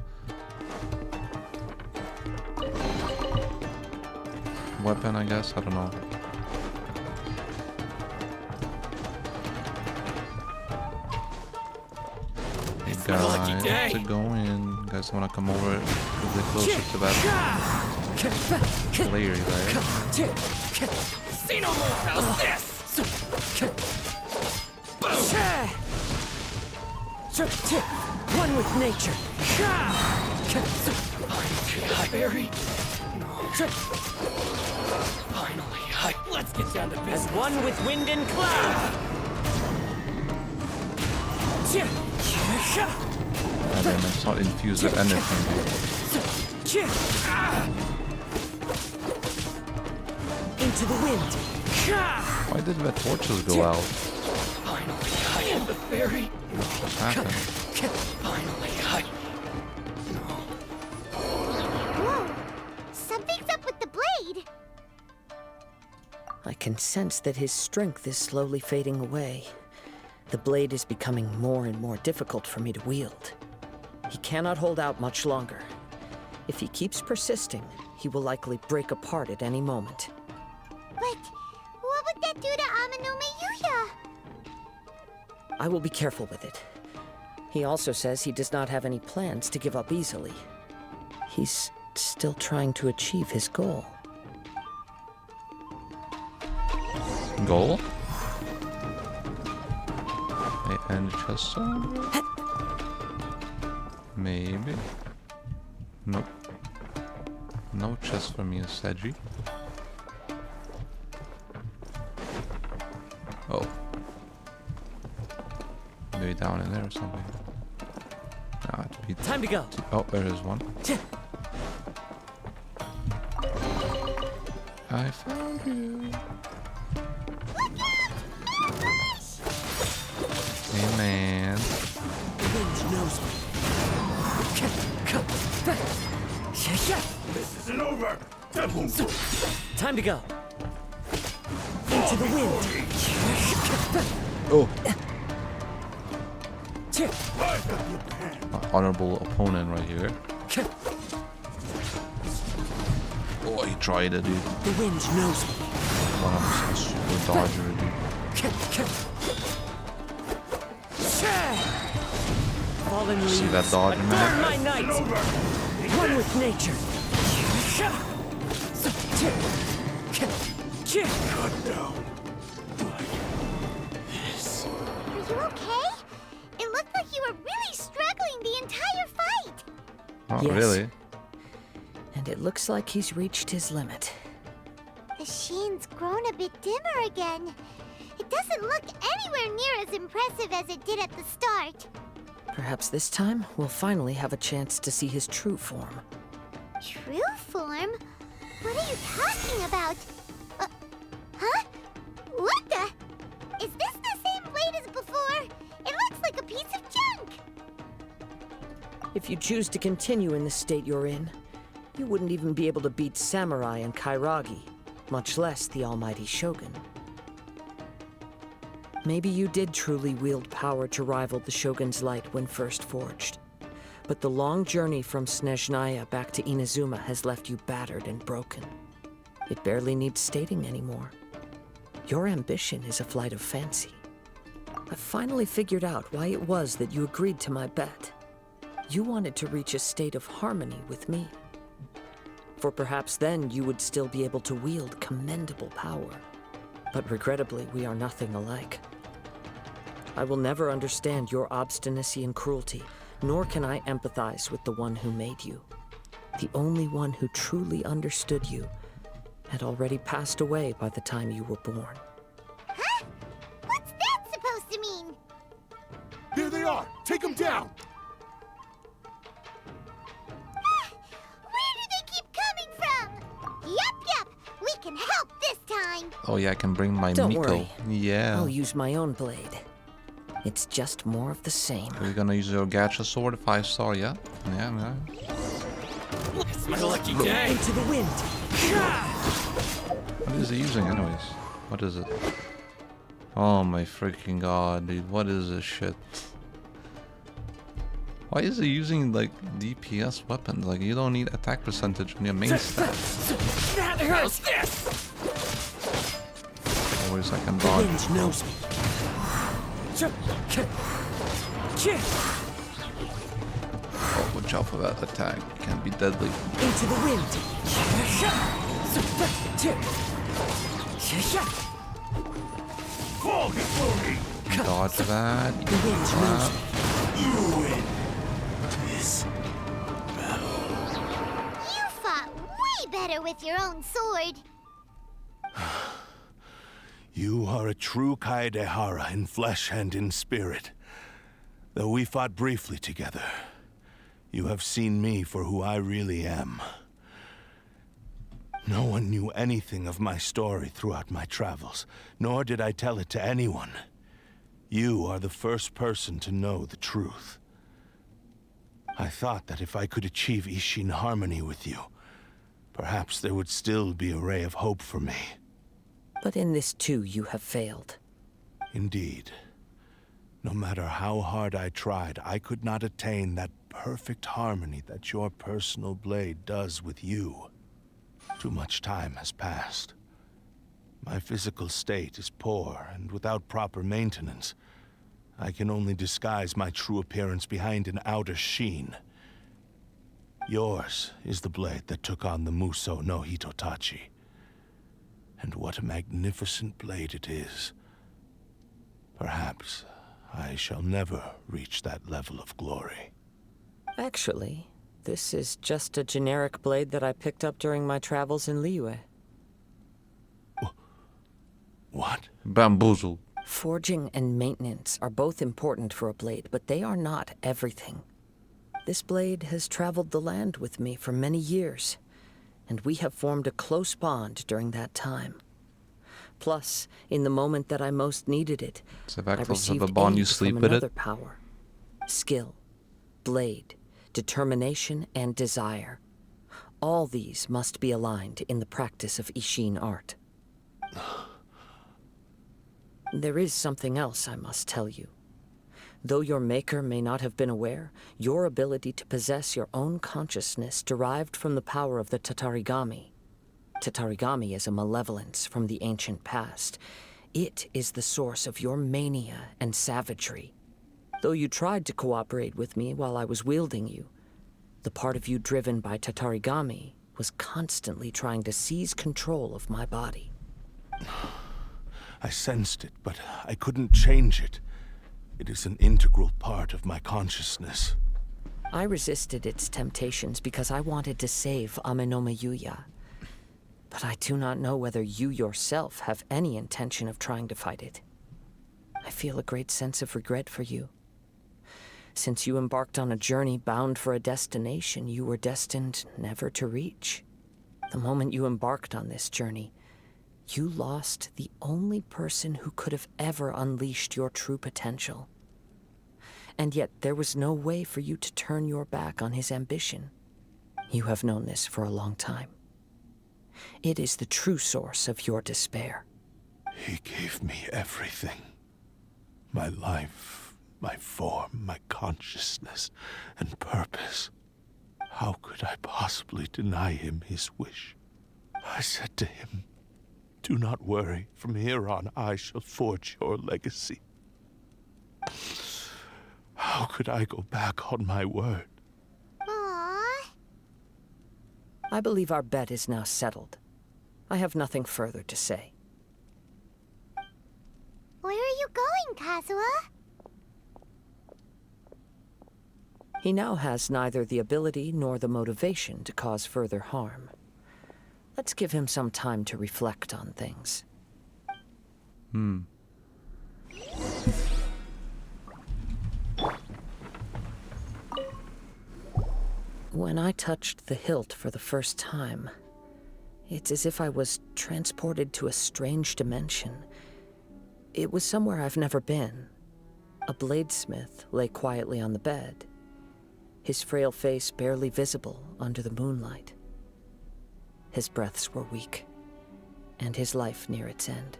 Weapon, I guess. I don't know. Hey guys, how's it going? You guys wanna come over a bit closer to that layer there? See no more. How's this? One with nature. Barry. Finally, let's get down to business. As one with wind and cloud. I mean, it's not infused with anything. Into the wind. Why did the torches go out? Finally, I am the fairy. What just happened? Finally, Whoa! Something's up with the blade! I can sense that his strength is slowly fading away. The blade is becoming more and more difficult for me to wield. He cannot hold out much longer. If he keeps persisting, he will likely break apart at any moment. But what would that do to Amanome Yuya? I will be careful with it. He also says he does not have any plans to give up easily. He's still trying to achieve his goal. Goal? And chest maybe. Nope. No chest for me, Seiji. Oh. Maybe down in there or something. Nah, Time to go. Oh, there is one. I found you. Hey man. The wind knows me. This isn't over! Time to go. Into the wind. Oh. My honorable opponent right here. Oh, he tried it, dude. The wind knows me. One of them is a super dodger, dude. Fallen leaves. See that dodge, Adorn man? my night. One with nature. Are you okay? It looked like you were really struggling the entire fight. Not Yes. really. And it looks like he's reached his limit. The sheen's grown a bit dimmer again. It doesn't look anywhere near as impressive as it did at the start. Perhaps this time, we'll finally have a chance to see his true form. True form? What are you talking about? Huh? What the? Is this the same blade as before? It looks like a piece of junk! If you choose to continue in the state you're in, you wouldn't even be able to beat Samurai and Kairagi, much less the almighty Shogun. Maybe you did truly wield power to rival the Shogun's light when first forged. But the long journey from Snezhnaya back to Inazuma has left you battered and broken. It barely needs stating anymore. Your ambition is a flight of fancy. I finally figured out why it was that you agreed to my bet. You wanted to reach a state of harmony with me. For perhaps then you would still be able to wield commendable power. But regrettably, we are nothing alike. I will never understand your obstinacy and cruelty, nor can I empathize with the one who made you. The only one who truly understood you had already passed away by the time you were born. Huh? What's that supposed to mean? There they are! Take them down! Where do they keep coming from? Yup, we can help this time. Oh yeah, I can bring my Don't Miko. worry. Yeah. I'll use my own blade. It's just more of the same. Are you gonna use your gacha sword, 5-star, yeah? Yeah. It's my lucky day. Into the wind. What is he using anyways? What is it? Oh my freaking god, dude. What is this shit? Why is he using like DPS weapons? Like you don't need attack percentage on your main stats. That hurts. This. Always I can The dodge. wind knows me. Oh, watch out for that attack. It can be deadly. Into the wind. Fall before me! Dodge that. You The wind knows me. You win this. You fought way better with your own sword. You are a true Kaedehara in flesh and in spirit. Though we fought briefly together, you have seen me for who I really am. No one knew anything of my story throughout my travels, nor did I tell it to anyone. You are the first person to know the truth. I thought that if I could achieve Ishin harmony with you, perhaps there would still be a ray of hope for me. But in this too, you have failed. Indeed. No matter how hard I tried, I could not attain that perfect harmony that your personal blade does with you. Too much time has passed. My physical state is poor, and without proper maintenance, I can only disguise my true appearance behind an outer sheen. Yours is the blade that took on the Muso no Hitotachi. And what a magnificent blade it is. Perhaps I shall never reach that level of glory. Actually, this is just a generic blade that I picked up during my travels in Liyue. What? Bamboozled. Forging and maintenance are both important for a blade, but they are not everything. This blade has traveled the land with me for many years, and we have formed a close bond during that time. Plus, in the moment that I most needed it, So I back of received a bond you aid sleep from with another it. power. Skill, blade, determination, and desire. All these must be aligned in the practice of Ishin art. There is something else I must tell you. Though your maker may not have been aware, your ability to possess your own consciousness derived from the power of the Tatarigami. Tatarigami is a malevolence from the ancient past. It is the source of your mania and savagery. Though you tried to cooperate with me while I was wielding you, the part of you driven by Tatarigami was constantly trying to seize control of my body. I sensed it, but I couldn't change it. It is an integral part of my consciousness. I resisted its temptations because I wanted to save Amenoma Yuya. But I do not know whether you yourself have any intention of trying to fight it. I feel a great sense of regret for you. Since you embarked on a journey bound for a destination you were destined never to reach. The moment you embarked on this journey, you lost the only person who could have ever unleashed your true potential. And yet there was no way for you to turn your back on his ambition. You have known this for a long time. It is the true source of your despair. He gave me everything. My life, my form, my consciousness, and purpose. How could I possibly deny him his wish? I said to him, Do not worry. From here on, I shall forge your legacy. How could I go back on my word? Aww. I believe our bet is now settled. I have nothing further to say. Where are you going, Kazuha? He now has neither the ability nor the motivation to cause further harm. Let's give him some time to reflect on things. When I touched the hilt for the first time, it's as if I was transported to a strange dimension. It was somewhere I've never been. A bladesmith lay quietly on the bed, his frail face barely visible under the moonlight. His breaths were weak, and his life near its end.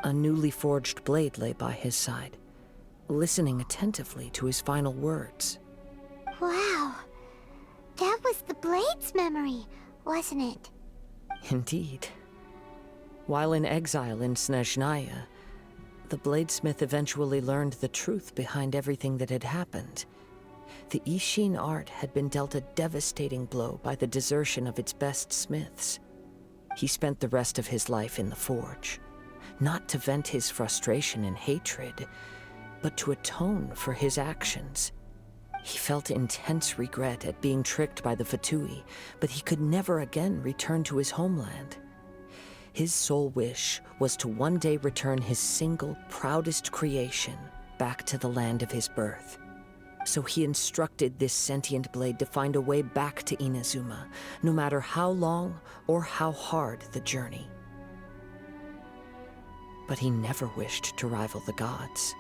A newly forged blade lay by his side, listening attentively to his final words. Wow. That was the Blade's memory, wasn't it? Indeed. While in exile in Snezhnaya, the bladesmith eventually learned the truth behind everything that had happened. The Ishin art had been dealt a devastating blow by the desertion of its best smiths. He spent the rest of his life in the forge, not to vent his frustration and hatred, but to atone for his actions. He felt intense regret at being tricked by the Fatui, but he could never again return to his homeland. His sole wish was to one day return his single, proudest creation back to the land of his birth. So he instructed this sentient blade to find a way back to Inazuma, no matter how long or how hard the journey. But he never wished to rival the gods.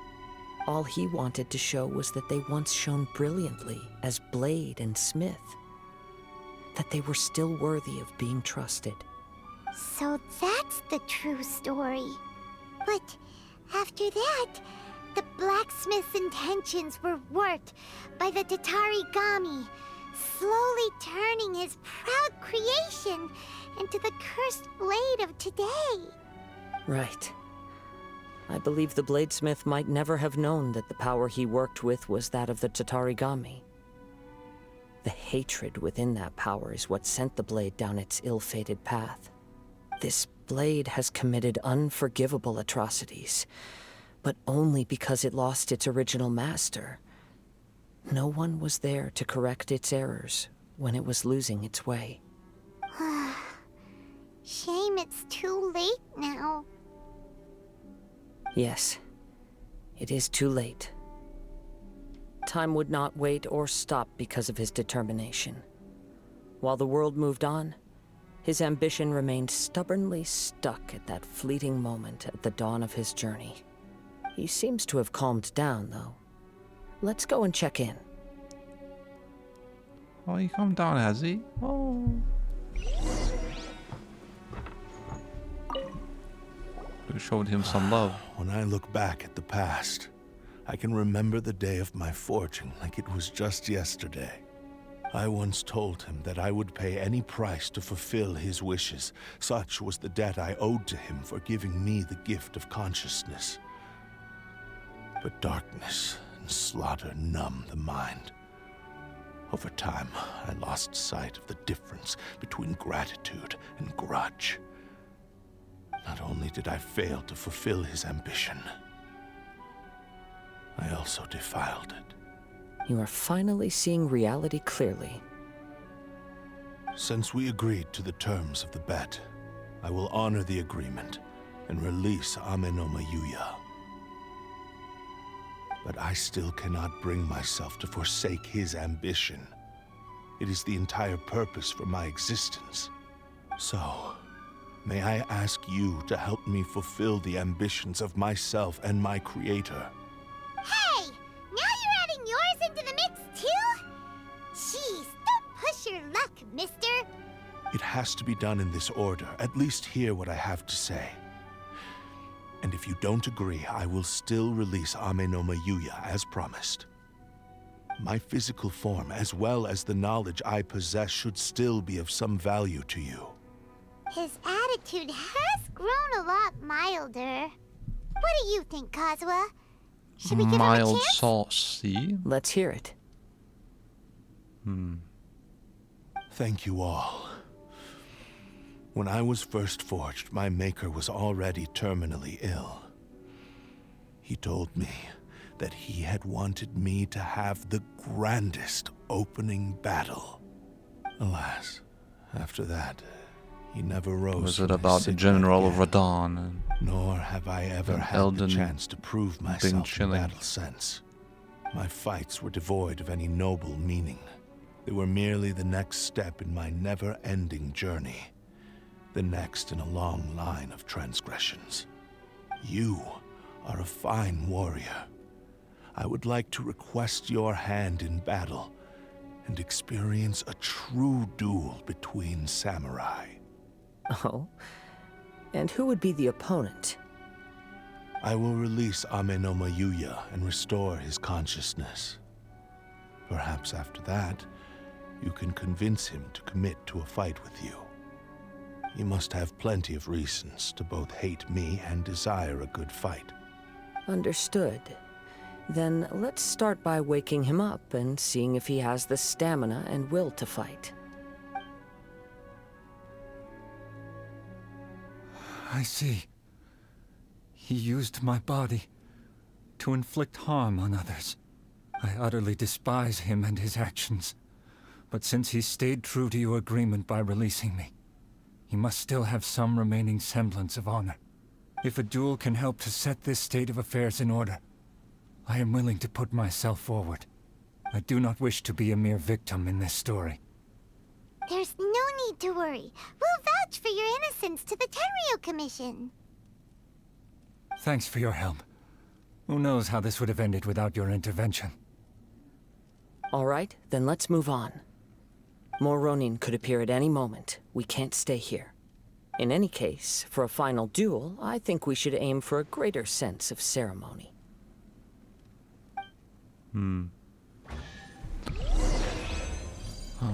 All he wanted to show was that they once shone brilliantly as blade and smith, that they were still worthy of being trusted. So that's the true story. But after that, the blacksmith's intentions were warped by the Tatarigami, slowly turning his proud creation into the cursed blade of today. Right. I believe the bladesmith might never have known that the power he worked with was that of the Tatarigami. The hatred within that power is what sent the blade down its ill-fated path. This blade has committed unforgivable atrocities, but only because it lost its original master. No one was there to correct its errors when it was losing its way. Shame it's too late now. Yes, it is too late. Time would not wait or stop because of his determination. While the world moved on, his ambition remained stubbornly stuck at that fleeting moment at the dawn of his journey. He seems to have calmed down, though. Let's go and check in. Oh, he calmed down, has he? Oh. We showed him some love. When I look back at the past, I can remember the day of my forging like it was just yesterday. I once told him that I would pay any price to fulfill his wishes. Such was the debt I owed to him for giving me the gift of consciousness. But darkness and slaughter numb the mind. Over time, I lost sight of the difference between gratitude and grudge. Not only did I fail to fulfill his ambition, I also defiled it. You are finally seeing reality clearly. Since we agreed to the terms of the bet, I will honor the agreement and release Amenoma Yuya. But I still cannot bring myself to forsake his ambition. It is the entire purpose for my existence. So, may I ask you to help me fulfill the ambitions of myself and my creator? Hey! Now you're adding yours into the mix, too? Jeez, don't push your luck, mister. It has to be done in this order. At least hear what I have to say. And if you don't agree, I will still release Amenoma Yuya as promised. My physical form, as well as the knowledge I possess, should still be of some value to you. His attitude has grown a lot milder. What do you think, Kazuha? Should we give him a Mild chance? saucy. Let's hear it. Thank you all. When I was first forged, my maker was already terminally ill. He told me that he had wanted me to have the grandest opening battle. Alas, after that, he never rose. Was from it his about sick bed General again. Radon and Nor have I ever and had Elden the chance to prove Bing myself in Chilling? battle since. My fights were devoid of any noble meaning. They were merely the next step in my never-ending journey. The next in a long line of transgressions. You are a fine warrior. I would like to request your hand in battle and experience a true duel between samurai. Oh? And who would be the opponent? I will release Amenoma Yuya and restore his consciousness. Perhaps after that, you can convince him to commit to a fight with you. He must have plenty of reasons to both hate me and desire a good fight. Understood. Then let's start by waking him up and seeing if he has the stamina and will to fight. I see. He used my body to inflict harm on others. I utterly despise him and his actions. But since he stayed true to your agreement by releasing me, he must still have some remaining semblance of honor. If a duel can help to set this state of affairs in order, I am willing to put myself forward. I do not wish to be a mere victim in this story. There's no need to worry. We'll vouch for your innocence to the Tenryu Commission. Thanks for your help. Who knows how this would have ended without your intervention. All right, then let's move on. More Ronin could appear at any moment. We can't stay here. In any case, for a final duel, I think we should aim for a greater sense of ceremony. Oh,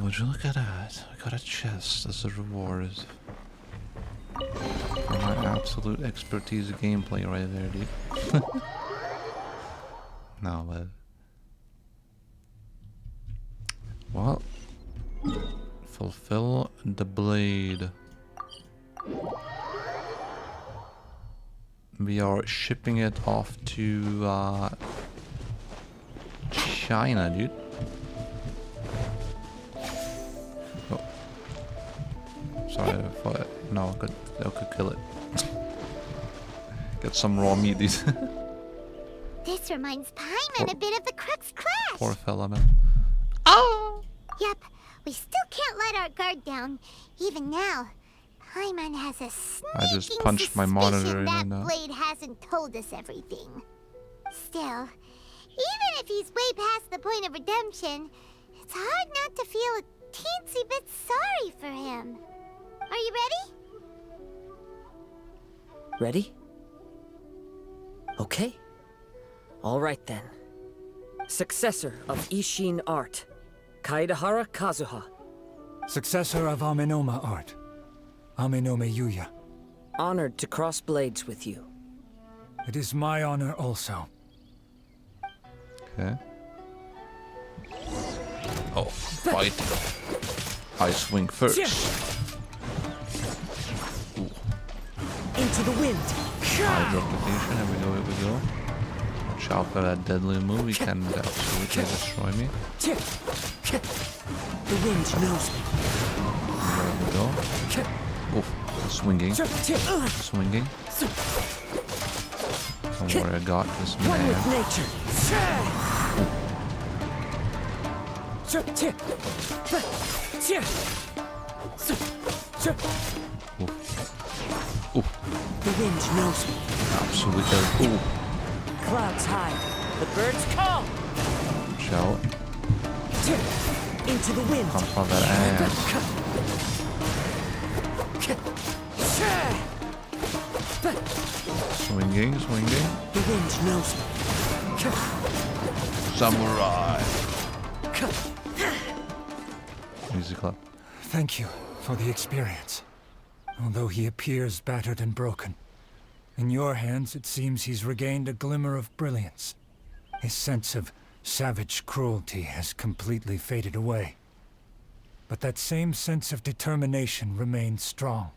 would you look at that? I got a chest as a reward. For my absolute expertise gameplay right there, dude. No, but... Well... Fulfill the blade. We are shipping it off to, China, dude. Oh. Sorry, I thought... No, I could kill it. Get some raw meat, dude. This reminds Paimon a bit of the Crux Clash. Poor fella, man. Oh! Yep, we still can't let our guard down. Even now, Paimon has a sneaking I just punched my monitor that in and blade hasn't told us everything. Still, even if he's way past the point of redemption, it's hard not to feel a teensy bit sorry for him. Are you ready? Ready? Okay. All right then. Successor of Ishin art, Kaedahara Kazuha. Successor of Amenoma art, Amenoma Yuya. Honored to cross blades with you. It is my honor also. Okay. Oh, fight. I swing first. Ooh. Into the wind. Hydro application, here we go. Watch out for that deadly move, he can absolutely destroy me. The wind knows me. There we go. Oof, swinging. Swinging. Don't worry, I got this One man. with nature. Oof. Oof. The wind knows me. Absolutely. Ooh. Clouds high. The birds call. Watch out. Into the wind. Come from that ass. Swinging, swinging. The wind knows me. Samurai. Easy clap. Thank you for the experience. although he appears battered and broken. In your hands, it seems he's regained a glimmer of brilliance. His sense of savage cruelty has completely faded away. But that same sense of determination remains strong.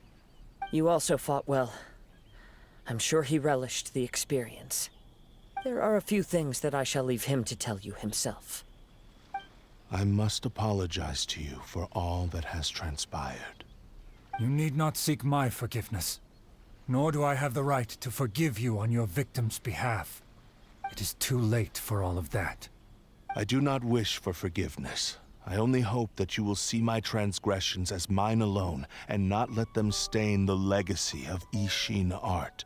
You also fought well. I'm sure he relished the experience. There are a few things that I shall leave him to tell you himself. I must apologize to you for all that has transpired. You need not seek my forgiveness. Nor do I have the right to forgive you on your victim's behalf. It is too late for all of that. I do not wish for forgiveness. I only hope that you will see my transgressions as mine alone, and not let them stain the legacy of Ishin art.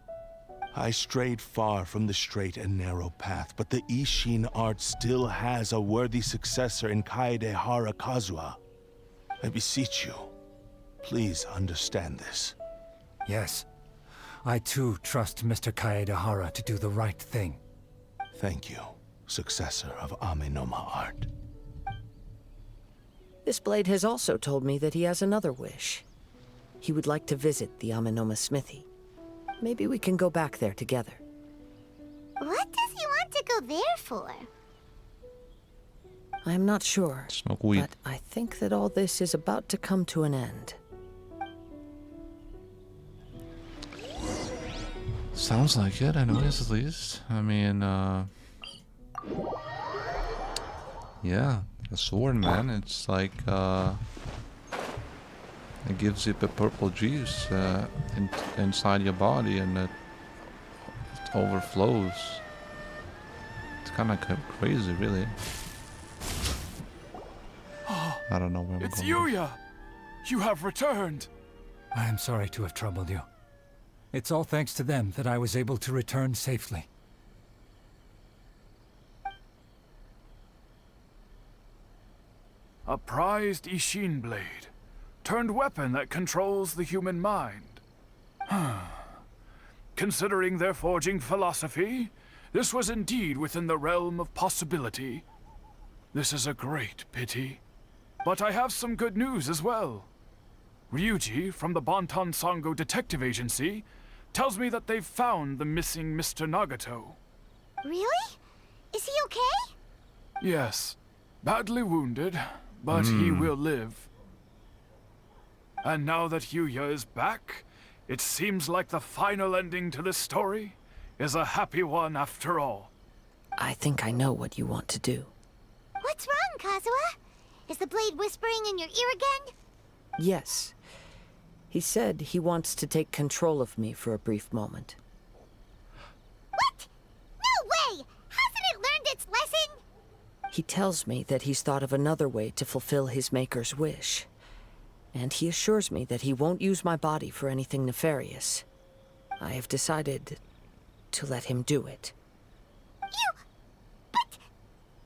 I strayed far from the straight and narrow path, but the Ishin art still has a worthy successor in Kaedehara Kazuha. I beseech you, please understand this. Yes. I too trust Mr. Kaedehara to do the right thing. Thank you, successor of Amenoma art. This blade has also told me that he has another wish. He would like to visit the Amenoma smithy. Maybe we can go back there together. What does he want to go there for? I'm not sure, Smoke weed. but I think that all this is about to come to an end. Sounds like it, anyways, at least. I mean, yeah, a sword, man. It's like, it gives you the purple juice inside your body, and it overflows. It's kind of crazy, really. I don't know where we're It's going. Yuya! You have returned! I am sorry to have troubled you. It's all thanks to them that I was able to return safely. A prized Ishin blade, turned weapon that controls the human mind. Considering their forging philosophy, this was indeed within the realm of possibility. This is a great pity. But I have some good news as well. Ryuji, from the Bantan Sango Detective Agency, tells me that they've found the missing Mr. Nagato. Really? Is he okay? Yes, badly wounded, but he will live. And now that Yuya is back, it seems like the final ending to this story is a happy one after all. I think I know what you want to do. What's wrong, Kazuha? Is the blade whispering in your ear again? Yes. He said he wants to take control of me for a brief moment. What? No way! Hasn't it learned its lesson? He tells me that he's thought of another way to fulfill his maker's wish. And he assures me that he won't use my body for anything nefarious. I have decided to let him do it. But...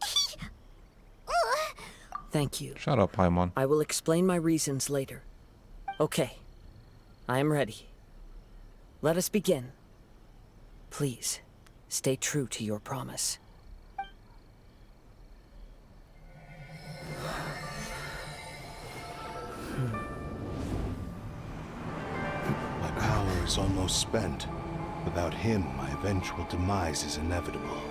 he... Thank you. Shut up, Paimon. I will explain my reasons later. Okay. I am ready. Let us begin. Please, stay true to your promise. My power is almost spent. Without him, my eventual demise is inevitable.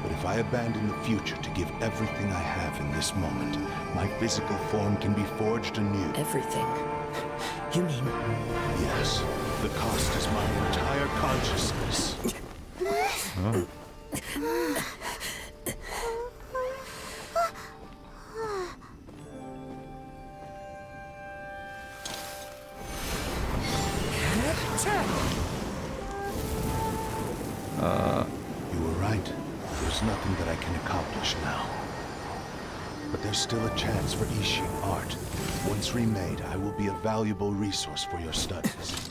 But if I abandon the future to give everything I have in this moment, my physical form can be forged anew. Everything? You mean... Yes. The cost is my entire consciousness. Oh. You were right. There's nothing that I can accomplish now. But there's still a chance for Ishin art. Once remade, I will be a valuable resource for your studies.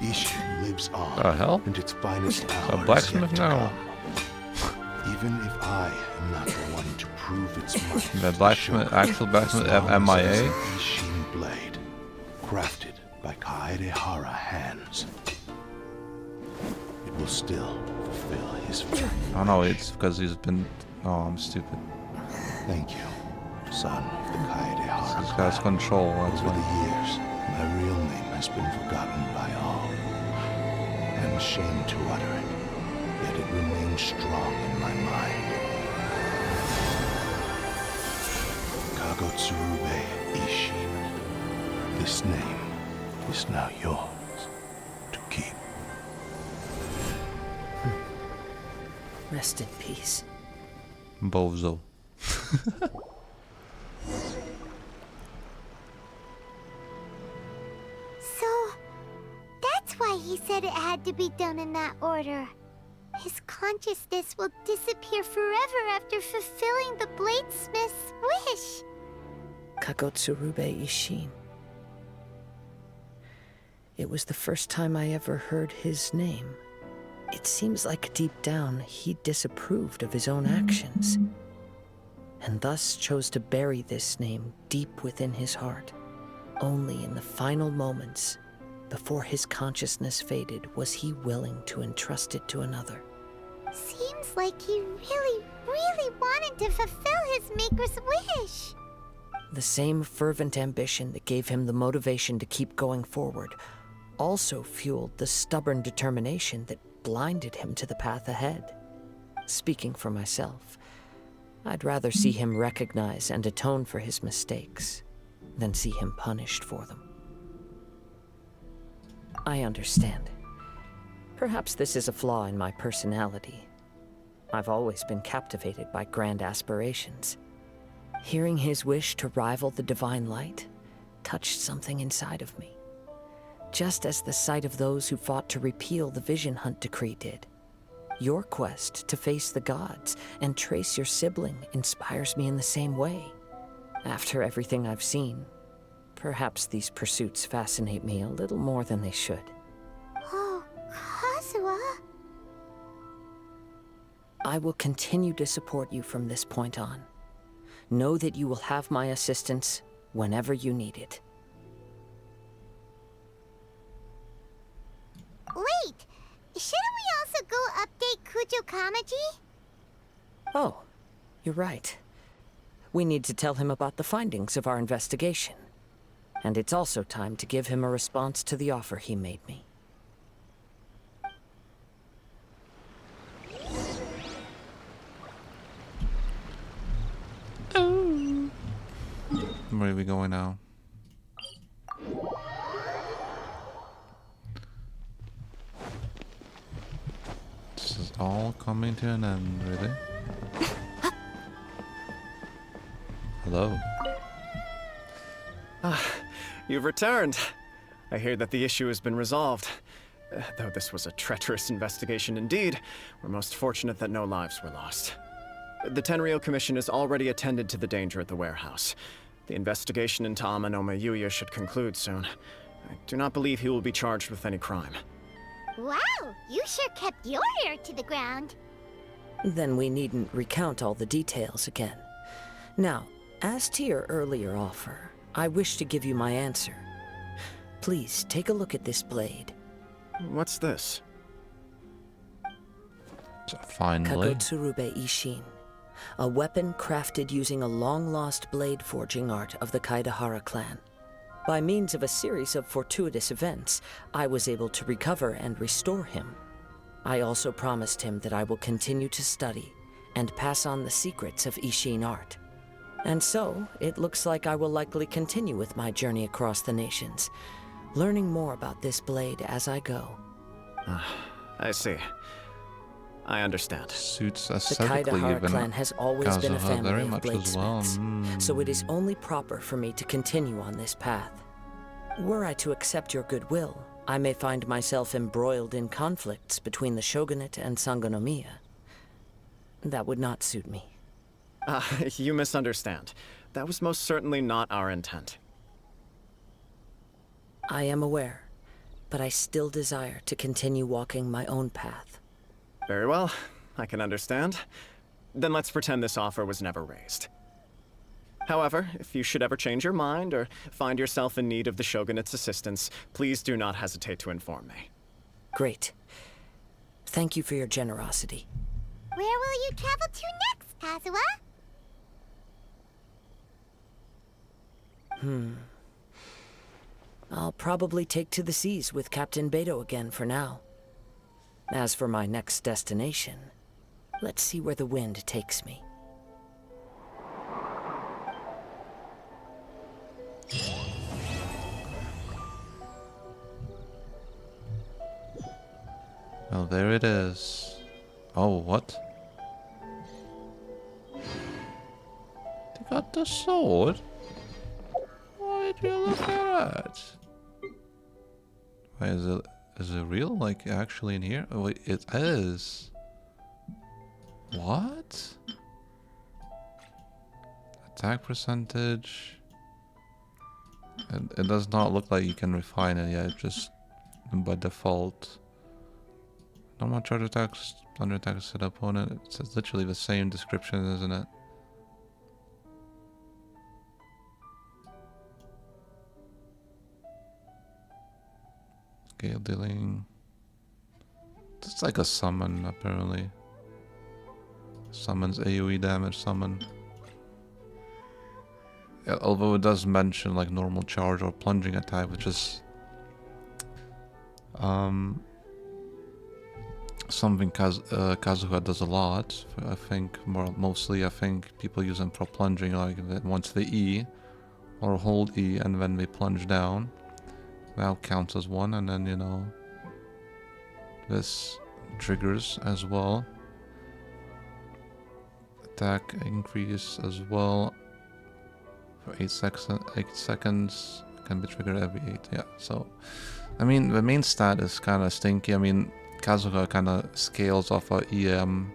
Ishin lives on, The hell? and its finest hour A blacksmith is yet to now? come. Even if I am not the one to prove its might, The blacksmith, actual blacksmith, as long as MIA? it's an Ishin blade, crafted by Kaedehara hands, it will still fulfill his fate. Oh no, it's because he's been... Oh, I'm stupid. Thank you. son of the Kaedehara This guy's clan. control, that's Over why. the years, my real name has been forgotten by all. I'm ashamed to utter it, yet it remains strong in my mind. Kagotsurube Ishin. This name is now yours to keep. Rest in peace. Bozo. So, that's why he said it had to be done in that order. His consciousness will disappear forever after fulfilling the bladesmith's wish. Kagotsurube Ishin. It was the first time I ever heard his name. It seems like deep down he disapproved of his own actions, and thus chose to bury this name deep within his heart. Only in the final moments, before his consciousness faded, was he willing to entrust it to another. Seems like he really, really wanted to fulfill his maker's wish. The same fervent ambition that gave him the motivation to keep going forward also fueled the stubborn determination that blinded him to the path ahead. Speaking for myself, I'd rather see him recognize and atone for his mistakes than see him punished for them. I understand. Perhaps this is a flaw in my personality. I've always been captivated by grand aspirations. Hearing his wish to rival the divine light touched something inside of me, just as the sight of those who fought to repeal the Vision Hunt decree did. Your quest to face the gods and trace your sibling inspires me in the same way. After everything I've seen, perhaps these pursuits fascinate me a little more than they should. Oh, Kazuha. I will continue to support you from this point on. Know that you will have my assistance whenever you need it. Wait, shouldn't we also go update Kujo Kamaji? Oh, you're right. We need to tell him about the findings of our investigation. And it's also time to give him a response to the offer he made me. Where are we going now? This is all coming to an end, really? Hello. You've returned. I hear that the issue has been resolved. Though this was a treacherous investigation indeed, we're most fortunate that no lives were lost. The Tenryou Commission has already attended to the danger at the warehouse. The investigation into Amanoma Yuya should conclude soon. I do not believe he will be charged with any crime. Wow, you sure kept your ear to the ground. Then we needn't recount all the details again. Now, as to your earlier offer, I wish to give you my answer. Please take a look at this blade. What's this? It's a fine blade. Kagotsurube Ishin. A weapon crafted using a long-lost blade forging art of the Kaedehara clan. By means of a series of fortuitous events, I was able to recover and restore him. I also promised him that I will continue to study and pass on the secrets of Ishin art. And so, it looks like I will likely continue with my journey across the nations, learning more about this blade as I go. I see. I understand. Suits The aesthetically Kaedehara even clan has always been a Kazuha family very of much as well. bladesmiths, so it is only proper for me to continue on this path. Were I to accept your goodwill, I may find myself embroiled in conflicts between the shogunate and Sangonomiya. That would not suit me. You misunderstand. That was most certainly not our intent. I am aware, but I still desire to continue walking my own path. Very well, I can understand. Then let's pretend this offer was never raised. However, if you should ever change your mind or find yourself in need of the Shogunate's assistance, please do not hesitate to inform me. Great. Thank you for your generosity. Where will you travel to next, Kazuha? I'll probably take to the seas with Captain Beto again for now. As for my next destination, let's see where the wind takes me. Well, there it is. Oh, what? They got the sword? Why did you look at that? Why is it real? Like actually in here? Oh wait, it is. What? Attack percentage. And it does not look like you can refine it yet, just by default. No more charge attacks, thunder attacks to the opponent. It's literally the same description, isn't it? Scale dealing. It's like a summon, apparently. Summons AoE damage, summon. Yeah, although it does mention like normal charge or plunging attack, which is something Kazuha does a lot. I think mostly I think people use them for plunging, like once they E or hold E and then they plunge down. That counts as one, and then you know this triggers as well. Attack increase as well for 8 seconds. Can be triggered every 8. Yeah, so I mean the main stat is kind of stinky. I mean Kazuha kind of scales off a EM.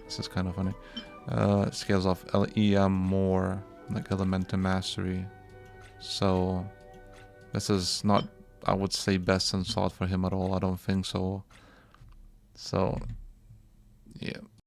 This is kind of funny. Scales off EM more, like Elemental Mastery. So this is not, I would say, best in slot for him at all. I don't think so. So, yeah.